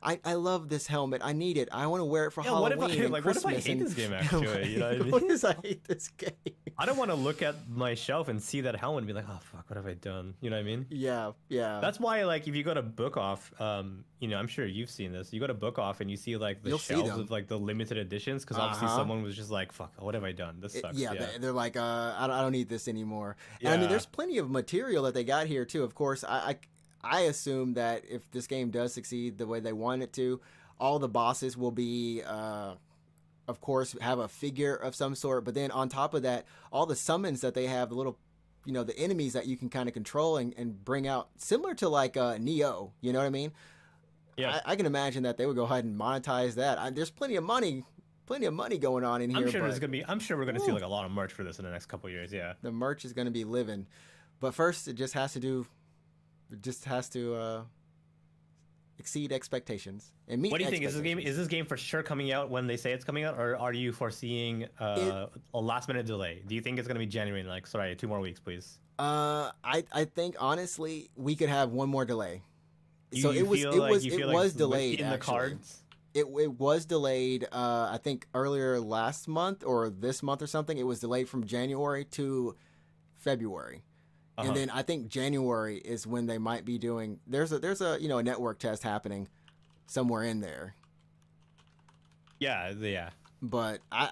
I love this helmet. I need it. I want to wear it for Halloween and Christmas. What if I hate this game, actually? You know what I mean? What if I hate this game? I don't want to look at my shelf and see that helmet and be like, oh fuck, what have I done? You know what I mean? Yeah. That's why, like, if you go to Book Off, I'm sure you've seen this. You go to Book Off and you see like the shelves of like the limited editions, because obviously someone was just like, fuck, what have I done? This sucks. They're like, I don't need this anymore. And I mean, there's plenty of material that they got here too. Of course, I assume that if this game does succeed the way they want it to, all the bosses will be, of course, have a figure of some sort. But then on top of that, all the summons that they have, the little, the enemies that you can kind of control and bring out, similar to like Neo. You know what I mean? Yeah. I can imagine that they would go ahead and monetize that. There's plenty of money going on in here. I'm sure we're gonna see like a lot of merch for this in the next couple of years. Yeah. The merch is gonna be living, but first it just has to exceed expectations and meet. What do you think? Is this game for sure coming out when they say it's coming out, or are you foreseeing a last minute delay? Do you think it's gonna be January? Like, sorry, 2 more weeks, please. I think honestly we could have one more delay. So it was like delayed in the actually. cards. it was delayed. I think earlier last month or this month or something. It was delayed from January to February. And Uh-huh. then I think January is when they might be doing. There's a a network test happening somewhere in there. Yeah, yeah. But I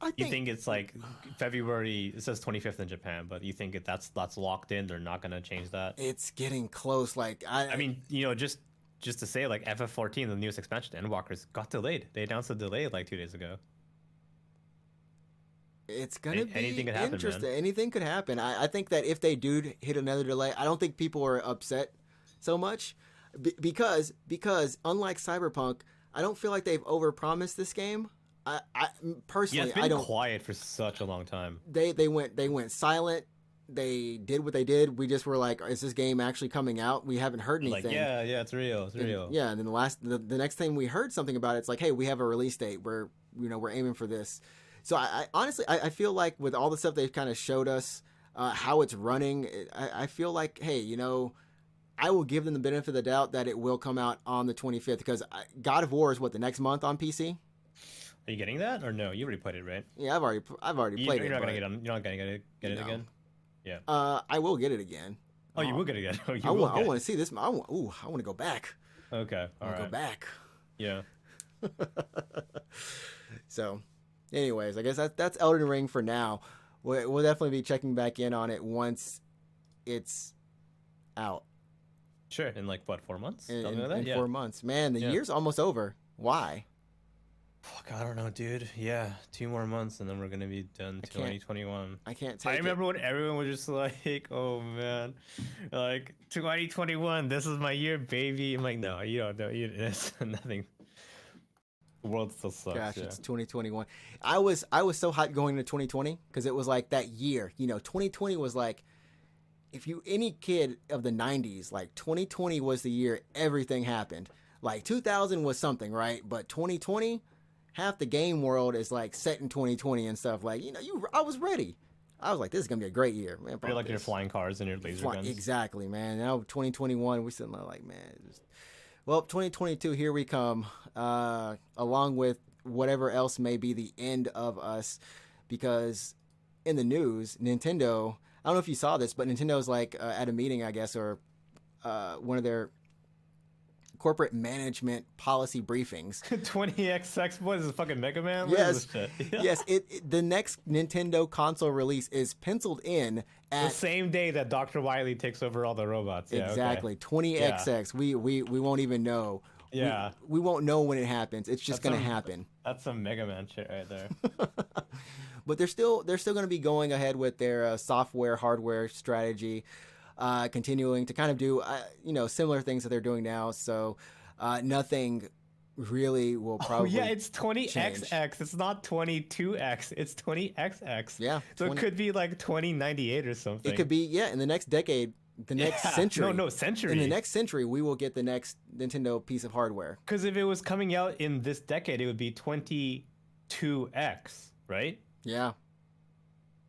You think think it's like February? It says 25th in Japan, but you think that's locked in? They're not gonna change that. it's getting close. Like I mean, just to say, like FF14, the newest expansion, Endwalkers got delayed. They announced a delay like 2 days ago. it's gonna Anything be could happen, interesting. man. Anything could happen. I think that if they do hit another delay, I don't think people are upset so much because unlike Cyberpunk, I don't feel like they've overpromised this game. I Yeah, personally, it's been I don't. quiet for such a long time. They went silent. They did what they did. We just were like, is this game actually coming out? We haven't heard anything. Like, yeah, it's real, it's real. Yeah, and then the next time we heard something about it, it's like, hey, we have a release date. We're aiming for this. So I honestly I feel like with all the stuff they've kind of showed us, how it's running, I feel like, hey, I will give them the benefit of the doubt that it will come out on the 25th because God of War is what, the next month on PC. Are you getting that or no? You already played it, right? Yeah, I've already played it. You're not gonna get on. You're not gonna get it No. again. Yeah. I will get it again. Oh, you will get it again. Oh, you I will want get to see this. I want to go back. it. Okay. I All want to right. go back. Yeah. So, anyways, I guess that's Elden Ring for now. We'll definitely be checking back in on it once it's out Sure. In like what, 4 months? in, Something in, like that? in Yeah. 4 months. Man, the Yeah. year's almost over. Why? Fuck, I don't know, dude. Yeah, 2 more months and then we're gonna be done. can't 2021. I can't take I remember when everyone was just like, "Oh man, like 2021, this is my year, baby." I'm like, "No, you don't know. It's nothing. The world still it. sucks." Gosh, Yeah. it's 2021. I was so hyped going into 2020 because it was like that year. 2020 was like, if you any kid of the 90s, like 2020 was the year everything happened. Like 2000 was something, right? But 2020, half the game world is like set in 2020 and stuff. Like, I was ready. I was like, this is gonna be a great year, man. You're like your flying cars and your laser guns. Exactly, man. Now 2021, we're sitting there like, man. Well, 2022, here we come. Along with whatever else may be the end of us, because in the news, Nintendo. I don't know if you saw this, but Nintendo's like at a meeting, I guess, or one of their corporate management policy briefings. 20XX, what is this, fucking Mega Man? What Yes, is this shit? yes. The next Nintendo console release is penciled in The at same day that Dr. Wily takes over all the robots. Yeah, exactly okay. 20XX. We won't even know. Yeah. We won't know when it happens. It's just That's gonna some- happen. That's some Mega Man shit right there. But they're still going to be going ahead with their software hardware strategy, continuing to kind of do similar things that they're doing now. So nothing really will probably. Oh yeah, it's 20XX. change. It's not 22X. It's 20XX. Yeah, So 20 it could be like 2098 or something. It could be in the next decade, the next century. No, century. In the next century, we will get the next Nintendo piece of hardware. Because if it was coming out in this decade, it would be 22X, right? Yeah.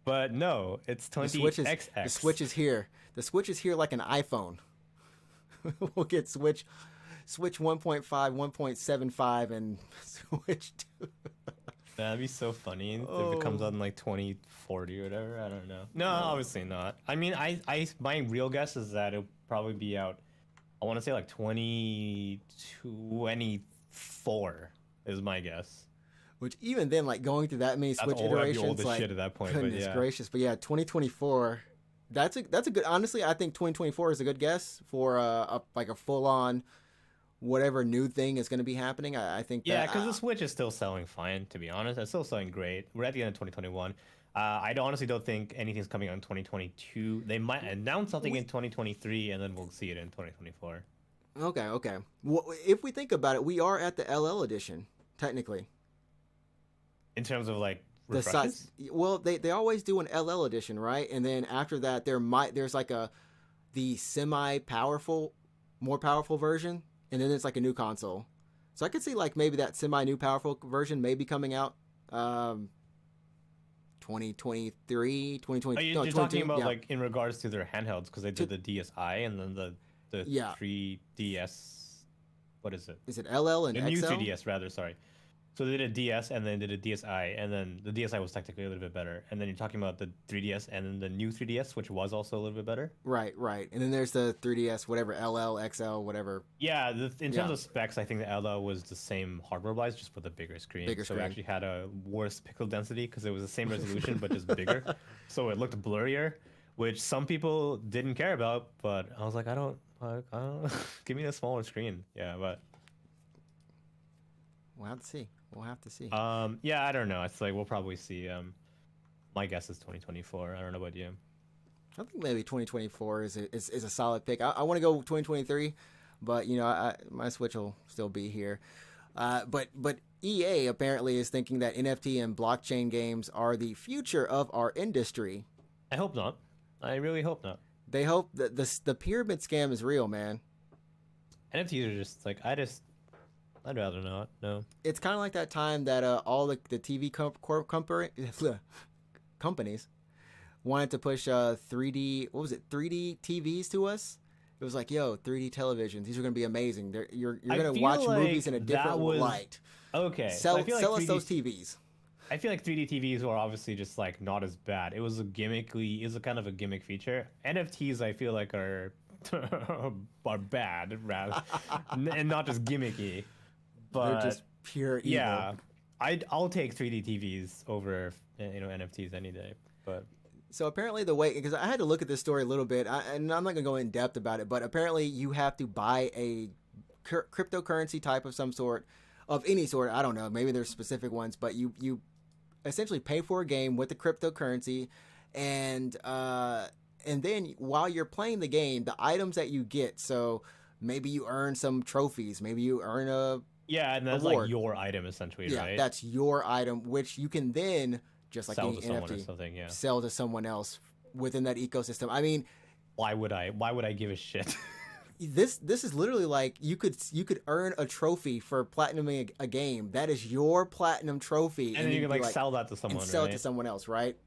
But no, it's The Switch 20XX. is here. The Switch is here like an iPhone. We'll get Switch 1.5, 1.75, and Switch 2. That'd be so funny if it comes out in like 2040 or whatever. I don't know. No, obviously not. I mean, my real guess is that it'll probably be out. I want to say like 2024 is my guess. Which even then, like going through that many Switch That'd be iterations, old as like shit at that point. But goodness yeah. gracious. But yeah, 2024. That's a good. Honestly, I think 2024 is a good guess for a full on whatever new thing is going to be happening. I think. Yeah, that, because the Switch is still selling fine, to be honest. It's still selling great. We're at the end of 2021. I honestly don't think anything's coming out in 2022. They might announce something in 2023, and then we'll see it in 2024. Okay. Well, if we think about it, we are at the LL edition technically. In terms of like The refreshes? size. Well, they always do an LL edition, right? And then after that, there's like the more powerful version, and then it's like a new console. So I could see like maybe that new powerful version may be coming out 2023, 2020. Oh, you're talking about like in regards to their handhelds because they did the DSi and then the Yeah. 3DS what is it? Is it LL and The new XL? 3DS rather. Sorry. So they did a DS and then did a DSi, and then the DSi was technically a little bit better. And then you're talking about the 3DS and then the new 3DS, which was also a little bit better. Right, right. And then there's the 3DS, whatever, LL, XL, whatever. Yeah, in terms Yeah. of specs, I think the LL was the same hardware-wise, just with a bigger screen. Bigger so screen. it actually had a worse pixel density because it was the same resolution but just bigger. So it looked blurrier, which some people didn't care about. But I was like, I don't give me a smaller screen. Yeah, but We'll have to see. We'll have to see. yeah, I don't know. It's like we'll probably see. My guess is 2024. I don't know about you. I think maybe 2024 is a solid pick. I want to go 2023, but you know, my Switch will still be here. But EA apparently is thinking that NFT and blockchain games are the future of our industry. I hope not. I really hope not. They hope that the pyramid scam is real, man. NFTs are just like I'd rather not. No. It's kind of like that time that all the TV companies wanted to push 3D, what was it, 3D TVs to us. It was like, yo, 3D televisions, these are going to be amazing. You're going to watch movies in a different light. Okay. Sell so us those TVs. I feel like 3D TVs were obviously just like not as bad. It was a kind of a gimmick feature. NFTs I feel like are bad rather, and not just gimmicky. But they're just pure evil. Yeah, I'll take 3D TVs over NFTs any day. But so apparently the way, because I had to look at this story a little bit, and I'm not going to go in depth about it, but apparently you have to buy a cryptocurrency type of some sort, of any sort. I don't know, maybe there's specific ones, but you essentially pay for a game with the cryptocurrency, and then while you're playing the game, the items that you get, so maybe you earn some trophies, maybe you earn a yeah, and that's award. like your item essentially, yeah, right? that's your item, which you can then, just like sell any to someone or NFT, something. Yeah. sell to someone else within that ecosystem. I mean, Why would I give a shit? this is literally like you could earn a trophy for platinuming a game. That is your platinum trophy, and then you can like sell that to someone, and sell right? it to someone else, right?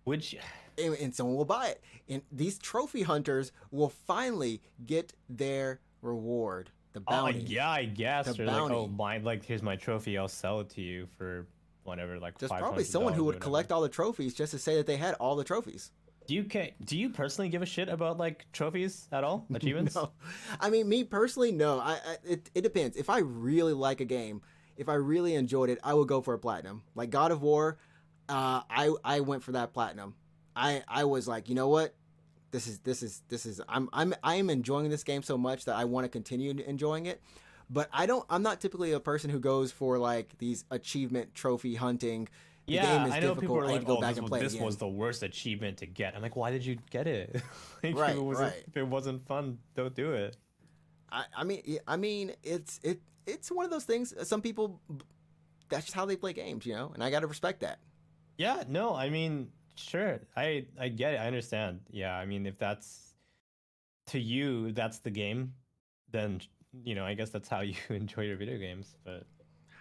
Which And someone will buy it. And these trophy hunters will finally get their reward, the bounty. yeah, I guess. The Or like, bounty. here's my trophy. I'll sell it to you for whatever, like There's $500 probably someone who or would whatever. collect all the trophies just to say that they had all the trophies. Do you personally give a shit about like trophies at all? Achievements? No. I mean, me personally, no. It depends. If I really like a game, if I really enjoyed it, I would go for a platinum. Like God of War, I went for that platinum. I was like, you know what? This is I am enjoying this game so much that I want to continue enjoying it. But I'm not typically a person who goes for like these achievement trophy hunting. The game is I know difficult. people are I need like, to go back and play this again. was the worst achievement to get. I'm like, why did you get it? Like, Right, if it wasn't fun, don't do it. I mean, it's one of those things. Some people, that's just how they play games, you know, and I got to respect that. Yeah, no, I mean, sure, I get it, I understand. Yeah, I mean, if that's to you, that's the game, then I guess that's how you enjoy your video games. But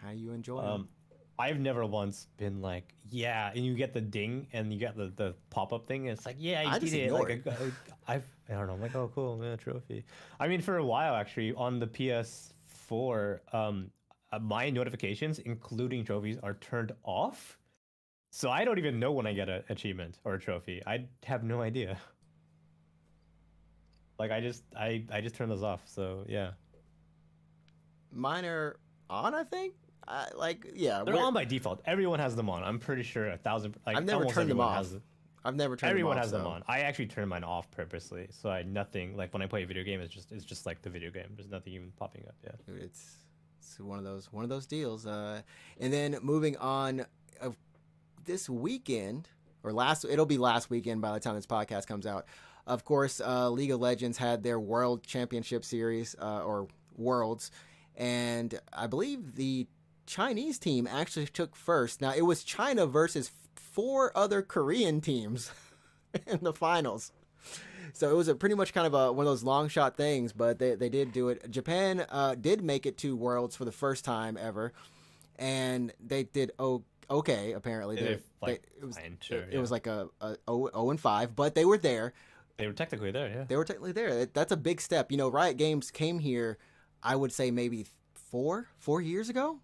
How you enjoy them. I've never once been like, yeah, and you get the ding and you get the pop up thing, and it's like, yeah, I you just did it. ignore Like, I don't know, I'm like, oh, cool, man, trophy. I mean, for a while actually on the PS4, my notifications, including trophies, are turned off. So I don't even know when I get an achievement or a trophy. I have no idea. Like I just turn those off. So yeah, Mine are on, I think. Yeah, they're on by default. Everyone has them on. I'm pretty sure 1,000. Like I've never almost turned them everyone off. has I've never turned Everyone them off. has them on. I actually turn mine off purposely, so nothing like when I play a video game, it's just like the video game. There's nothing even popping up. Yeah. Dude, it's one of those deals. And then moving on, this weekend or it'll be last weekend by the time this podcast comes out. Of course, League of Legends had their World Championship Series or Worlds, and I believe the Chinese team actually took first. Now it was China versus 4 other Korean teams in the finals. So it was pretty much kind of one of those long shot things, but they did do it. Japan did make it to Worlds for the first time ever, and they did okay. Apparently, it was like a 0-5, but they were there. They were technically there. Yeah. They were technically there. That's a big step. Riot Games came here I would say maybe 4 years ago.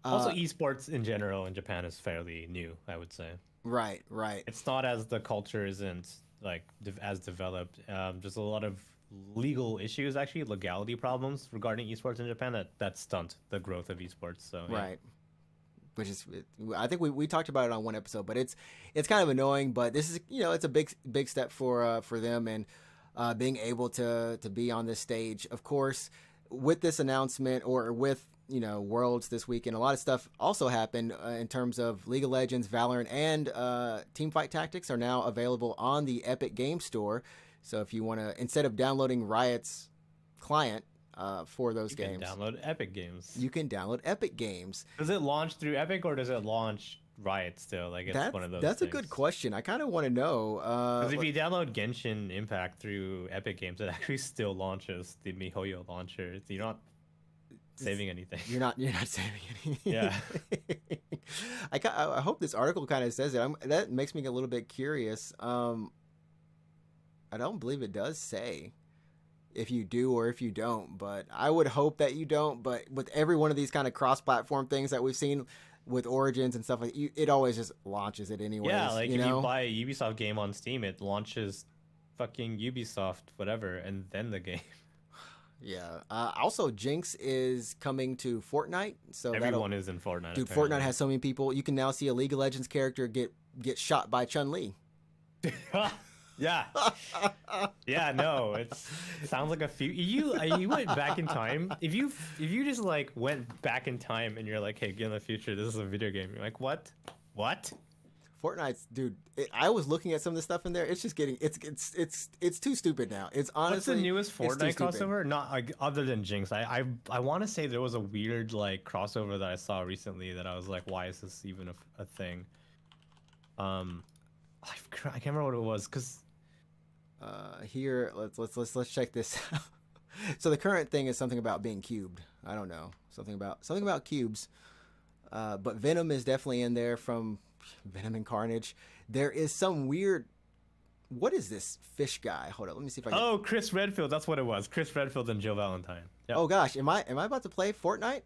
Also, Uh, esports in general in Japan is fairly new, I would say. right, right. It's not as the culture isn't like as developed. There's a lot of legal issues, actually, legality problems regarding esports in Japan that stunt the growth of esports. So yeah. Right. Which is, I think we talked about it on one episode, but it's kind of annoying. But this is, it's a big step for them, and being able to be on this stage. Of course, with this announcement, or with Worlds this weekend, a lot of stuff also happened in terms of League of Legends, Valorant, and Teamfight Tactics are now available on the Epic Game Store. So if you want to, instead of downloading Riot's client for those games, you can download Epic Games. You can download Epic Games. Does it launch through Epic or does it launch Riot still? Like it's one of those. That's things. a good question. I kind of want to know. Because if you download Genshin Impact through Epic Games, it actually still launches the MiHoYo launcher. You're not saving anything. You're not saving anything. Yeah. I hope this article kind of says it. That makes me a little bit curious. I don't believe it does say if you do or if you don't, but I would hope that you don't. But with every one of these kind of cross-platform things that we've seen with Origins and stuff like that, it always just launches it anyways. Yeah, like if you buy a Ubisoft game on Steam, it launches fucking Ubisoft whatever and then the game. Yeah. Also, Jinx is coming to Fortnite, so everyone is in Fortnite. Dude, apparently. Fortnite has so many people. You can now see a League of Legends character get shot by Chun-Li. Yeah. Yeah, no, it sounds like a few. You went back in time. If you just like went back in time and you're like, hey, in the future, this is a video game. You're like, what? Fortnite's, dude. I was looking at some of the stuff in there. It's just getting it's too stupid now. It's honestly. What's the newest Fortnite crossover? Not like other than Jinx. I want to say there was a weird like crossover that I saw recently that I was like, why is this even a thing? I can't remember what it was because. Here, let's check this out. So the current thing is something about being cubed. I don't know, something about cubes. But Venom is definitely in there from Venom and Carnage. There is some weird. What is this fish guy? Hold on, let me see if I can. Oh, Chris Redfield. That's what it was. Chris Redfield and Jill Valentine. Yep. Oh gosh, am I about to play Fortnite?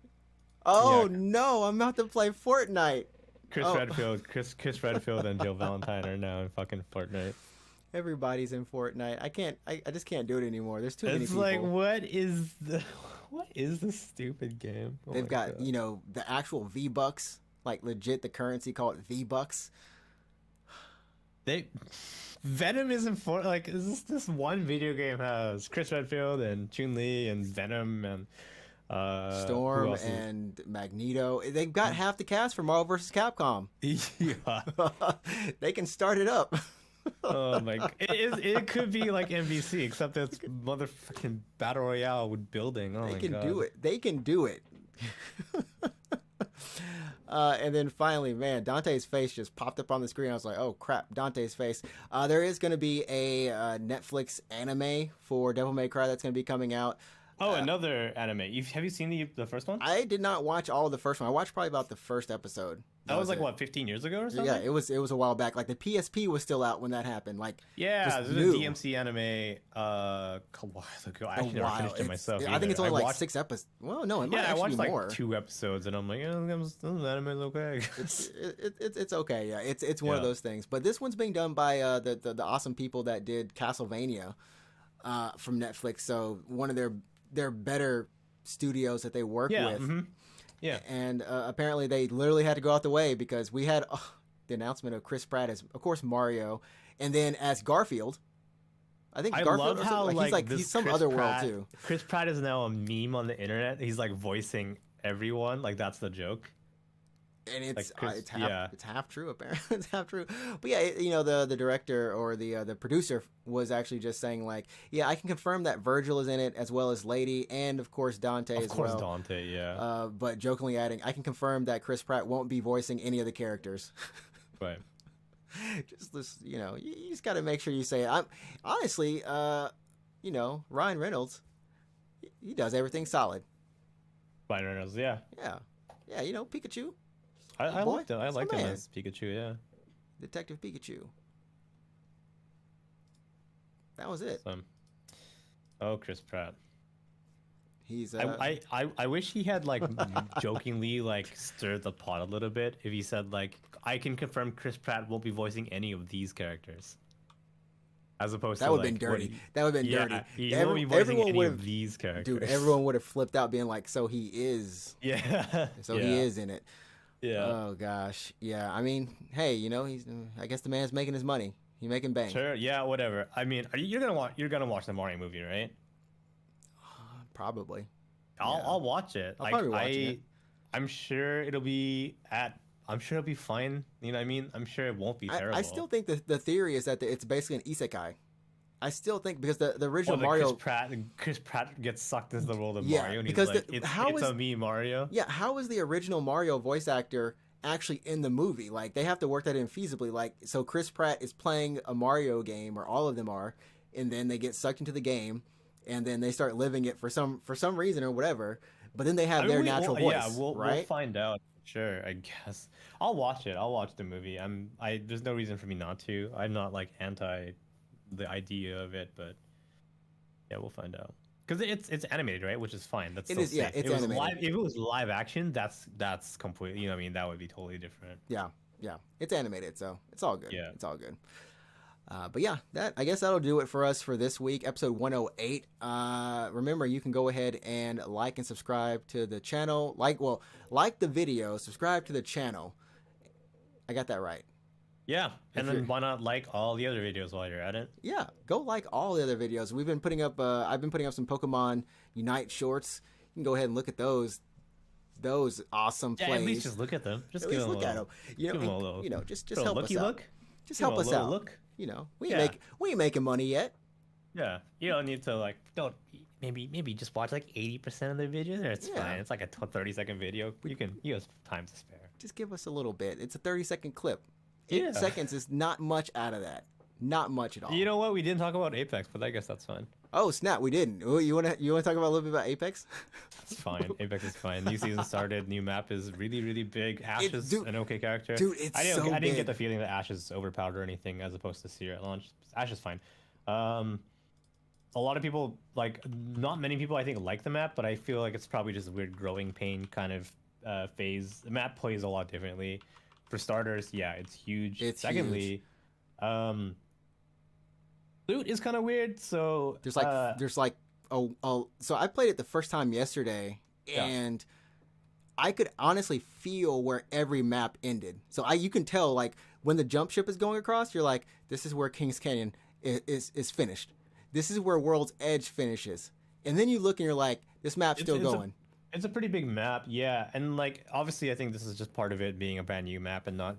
Oh yeah. No, I'm about to play Fortnite. Chris Redfield and Jill Valentine are now in fucking Fortnite. Everybody's in Fortnite. I just can't do it anymore. There's too many people. It's like, what is this stupid game? Oh They've got, God. The actual V-Bucks, like legit the currency called V-Bucks. Venom isn't for like, is this one video game has Chris Redfield and Chun-Li and Venom and Storm and Magneto. They've got half the cast for Marvel vs. Capcom. Yeah. They can start it up. Oh my god. It could be like MVC, except it's motherfucking battle royale with building. Oh they my can god. do it. They can do it. And then finally, man, Dante's face just popped up on the screen. I was like, oh crap, Dante's face. There is going to be a Netflix anime for Devil May Cry that's going to be coming out. Oh, another anime. Have you seen the first one? I did not watch all of the first one. I watched probably about the first episode. That was like, what, 15 years ago or something? Yeah, it was a while back. Like, the PSP was still out when that happened. Like, yeah, there's a DMC anime a while ago. I actually never finished it myself I think it's only like 6 episodes. Well, no, it might actually be more. I watched like 2 episodes, and I'm like, this anime's okay. It's okay, yeah. It's one of those things. But this one's being done by the awesome people that did Castlevania from Netflix. So one of their better studios that they work with. Mm-hmm. Yeah. And apparently they literally had to go out the way because we had the announcement of Chris Pratt as, of course, Mario, and then as Garfield. I think Garfield, love how he's some other world too. Chris Pratt is now a meme on the internet. He's like voicing everyone. Like, that's the joke. And it's half true, apparently. It's half true. But yeah, the director or the producer was actually just saying like, yeah, I can confirm that Virgil is in it as well as Lady and of course Dante as well. Of course Dante, yeah. But jokingly adding, I can confirm that Chris Pratt won't be voicing any of the characters. Right. Just this, you just got to make sure you say it. I'm honestly, Ryan Reynolds, he does everything solid. Ryan Reynolds, yeah. Yeah, Pikachu. I liked him. I liked him as Pikachu, yeah. Detective Pikachu. That was it. Oh, Chris Pratt. He's I wish he had like jokingly like stirred the pot a little bit if he said like I can confirm Chris Pratt won't be voicing any of these characters. As opposed that to would have like been dirty. That would have been dirty. He won't be voicing Everyone any would of have, these characters. dude. Everyone would have flipped out, being like, "So he is, Yeah. so he is in it." Yeah. Oh gosh, yeah. I mean, hey, you know, he's. I guess the man's making his money. He's making bank. Sure. Yeah. Whatever. I mean, you're gonna watch the Mario movie, right? Probably. I'll watch it. I'll probably watch it. I'm sure it'll be at. I'm sure it'll be fine. You know what I mean? I'm sure it won't be terrible. I still think the theory is that it's basically an isekai. I still think because the original Mario, Chris Pratt gets sucked into the world of Yeah, Mario, and because he's like, it's a me Mario. yeah, how is the original Mario voice actor actually in the movie? Like they have to work that in feasibly. Like so, Chris Pratt is playing a Mario game, or all of them are, and then they get sucked into the game, and then they start living it for some reason or whatever. But then they have their natural voice. Yeah, we'll right? find out. Sure, I guess I'll watch it. I'll watch the movie. There's no reason for me not to. I'm not like anti the idea of it, but yeah, we'll find out. Because it's animated, right? Which is fine. That's It still is, yeah, safe. it's If it was animated. if it was live action, that's completely. You know, what I mean, that would be totally different. Yeah, it's animated, so it's all good. Yeah. It's all good. But yeah, I guess that'll do it for us for this week, episode 108. Remember, you can go ahead and like and subscribe to the channel. Like the video, subscribe to the channel. I got that right. Yeah, and then why not like all the other videos while you're at it? Yeah, go like all the other videos. We've been putting up. I've been putting up some Pokemon Unite shorts. You can go ahead and look at those. Those awesome plays. At least just look at them. Just at give least them look at them. You know, just help us out. Look. Just help us out. Look. You know, we ain't making money yet. Yeah, you don't need to like maybe just watch like 80% of the videos. It's fine. It's like a 30-second video. You have time to spare. Just give us a little bit. It's a 30-second clip. 8 seconds is not much out of that. Not much at all. You know what? We didn't talk about Apex, but I guess that's fine. Oh snap, we didn't. Ooh, you wanna talk about a little bit about Apex? That's fine. Apex is fine. New season started. New map is really, really big. Ash is an okay character. Dude, I didn't get the feeling that Ash is overpowered or anything as opposed to Seer at launch. Ash is fine. A lot of people not many people I think like the map, but I feel like it's probably just a weird growing pain kind of phase. The map plays a lot differently. For starters, yeah, it's huge. Secondly, huge. Loot is kind of weird. So there's so I played it the first time yesterday, and I could honestly feel where every map ended. So you can tell like when the jump ship is going across, you're like, this is where Kings Canyon is finished. This is where World's Edge finishes. And then you look and you're like, this map's still going. It's a pretty big map, yeah. And like obviously I think this is just part of it being a brand new map and not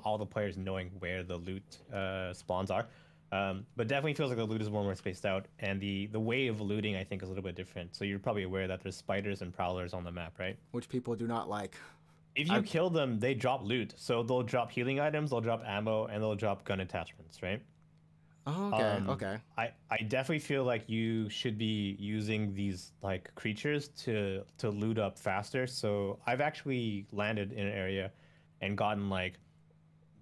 all the players knowing where the loot spawns are. But definitely feels like the loot is more spaced out, and the way of looting I think is a little bit different. So you're probably aware that there's spiders and prowlers on the map, right? Which people do not like. If you kill them, they drop loot. So they'll drop healing items, they'll drop ammo, and they'll drop gun attachments, right? Oh, okay. Okay. I definitely feel like you should be using these like creatures to loot up faster. So I've actually landed in an area and gotten like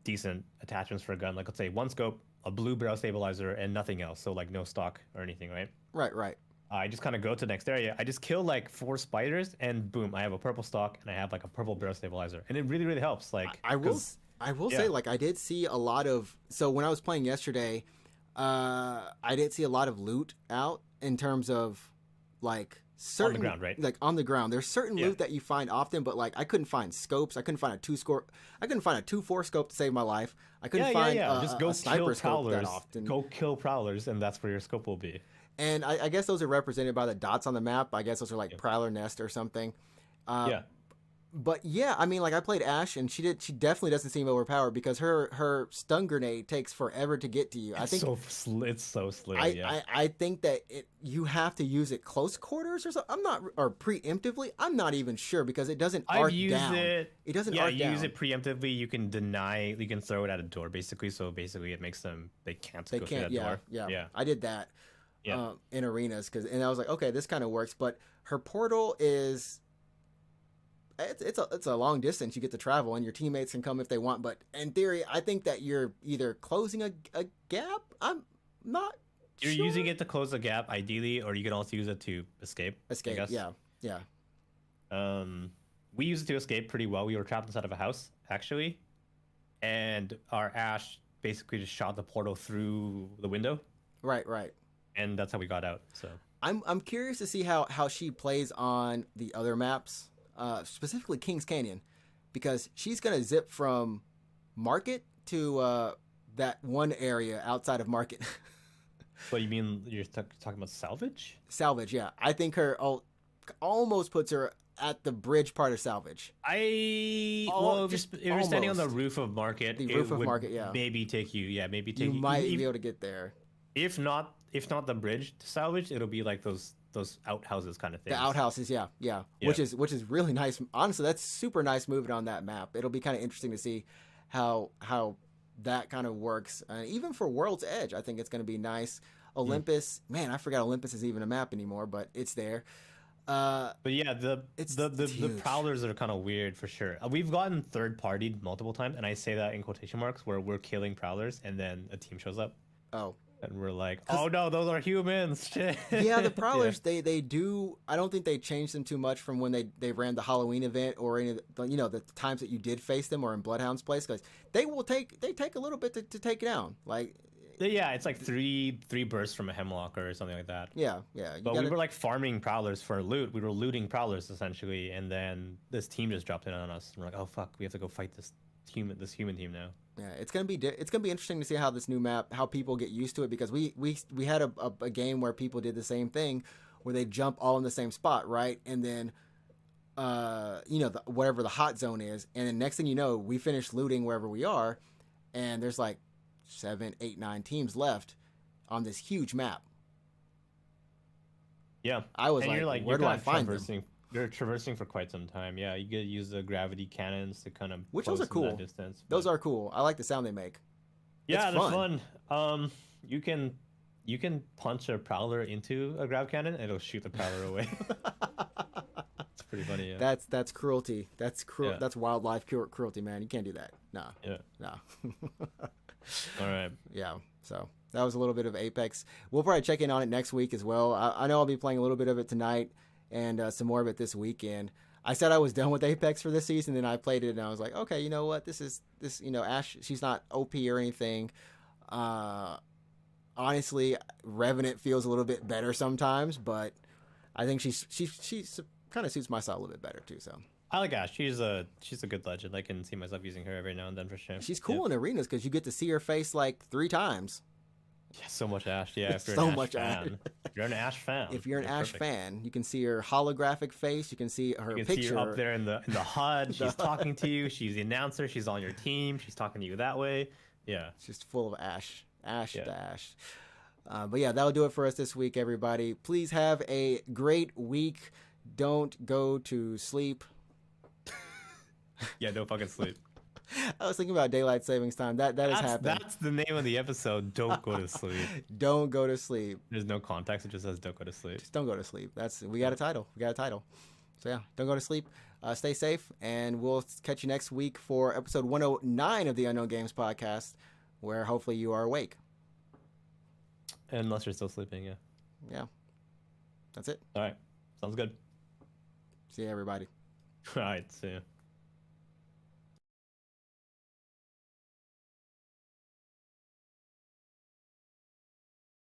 decent attachments for a gun. Like let's say one scope, a blue barrel stabilizer, and nothing else. So like no stock or anything, right? Right. I just kind of go to the next area. I just kill like 4 spiders, and boom, I have a purple stock and I have like a purple barrel stabilizer, and it really helps. Like I will say, like I did see a lot of. So when I was playing yesterday, I did see a lot of loot out in terms of like certain on the ground, right? Like on the ground. There's certain loot that you find often, but like I couldn't find scopes. I couldn't find a 2-4 scope to save my life. I couldn't find just go a sniper kill scope prowlers. that often. Go kill prowlers, and that's where your scope will be. And I guess those are represented by the dots on the map. I guess those are like Prowler Nest or something. But yeah, I mean, like I played Ash, and she definitely doesn't seem overpowered because her stun grenade takes forever to get to you. I think it's so slow. I think that you have to use it close quarters or something. Or preemptively. I'm not even sure because it doesn't arc down. It doesn't arc down. Yeah, you use it preemptively. You can throw it at a door basically. So basically, it makes them they can't go through that door. Yeah. I did that in arenas and I was like, okay, this kind of works. But her portal is. It's a long distance you get to travel, and your teammates can come if they want. But in theory, I think that you're either closing a gap. I'm not You're using it to close the gap, ideally, or you can also use it to escape. Escape. I guess. Yeah. We used it to escape pretty well. We were trapped inside of a house, actually, and our Ash basically just shot the portal through the window, Right. and that's how we got out. So I'm curious to see how she plays on the other maps, specifically Kings Canyon, because she's gonna zip from Market to that one area outside of Market. what you mean? You're talking about salvage? Salvage, yeah. I think her almost puts her at the bridge part of Salvage. Well, if you're standing on the roof of Market, The roof of Market, yeah. maybe take you. Yeah, maybe take You you. might be able to get there. If not the bridge to salvage, it'll be like those outhouses kind of things. The outhouses, yeah. Which is really nice. Honestly, that's super nice moving on that map. It'll be kind of interesting to see how that kind of works. Even for World's Edge, I think it's going to be nice. Olympus, man, I forgot Olympus is even a map anymore, but it's there. But yeah, the prowlers are kind of weird for sure. We've gotten third-partied multiple times, and I say that in quotation marks, where we're killing prowlers, and then a team shows up. Oh. And we're like, oh no, those are humans. Shit. Yeah, the prowlers, they do. I don't think they changed them too much from when they ran the Halloween event or any of the times that you did face them or in Bloodhound's place, because they take a little bit to take it down. Like, yeah, it's like three bursts from a hemlock or something like that. Yeah. But we were like farming prowlers for loot. We were looting prowlers essentially, and then this team just dropped in on us. And we're like, oh fuck, we have to go fight this human team now. Yeah, it's gonna be interesting to see how this new map, how people get used to it, because we had a game where people did the same thing, where they jump all in the same spot, right, and then whatever the hot zone is, and then next thing you know, we finish looting wherever we are, and there's like 7, 8, 9 teams left on this huge map. Yeah, I was like, where do I find them? You're traversing for quite some time. Yeah, you get to use the gravity cannons to kind of which those are cool. That distance, those are cool. I like the sound they make. Yeah, they're fun. You can punch a prowler into a grav cannon and it'll shoot the prowler away. It's pretty funny. Yeah. That's cruelty. That's cruel. Yeah. That's wildlife cruelty, man. You can't do that. Nah. Yeah. Nah. All right. Yeah. So that was a little bit of Apex. We'll probably check in on it next week as well. I know I'll be playing a little bit of it tonight and some more of it this weekend. I said I was done with Apex for this season, then I played it and I was like, okay, you know what? This Ash, she's not OP or anything. Honestly, Revenant feels a little bit better sometimes, but I think she's kind of suits my style a little bit better too. So I like Ash. She's a good legend. I can see myself using her every now and then for sure. She's cool in arenas because you get to see her face like 3 times. Yeah, so much Ash. Yeah, if you're so an Ash much fan. If you're an Ash fan. If you're an Ash fan, you can see her holographic face. You can see her picture. See her up there in the HUD. She's talking to you. She's the announcer. She's on your team. She's talking to you that way. Yeah. It's just full of Ash. To Ash. But yeah, that'll do it for us this week, everybody. Please have a great week. Don't go to sleep. Yeah, don't fucking sleep. I was thinking about daylight savings time. That is happening. That's the name of the episode. Don't go to sleep. Don't go to sleep. There's no context. It just says don't go to sleep. Just don't go to sleep. We got a title. So yeah, don't go to sleep. Stay safe, and we'll catch you next week for episode 109 of the Unknown Games podcast, where hopefully you are awake. Unless you're still sleeping, yeah. Yeah. That's it. All right. Sounds good. See you, everybody. All right. See ya.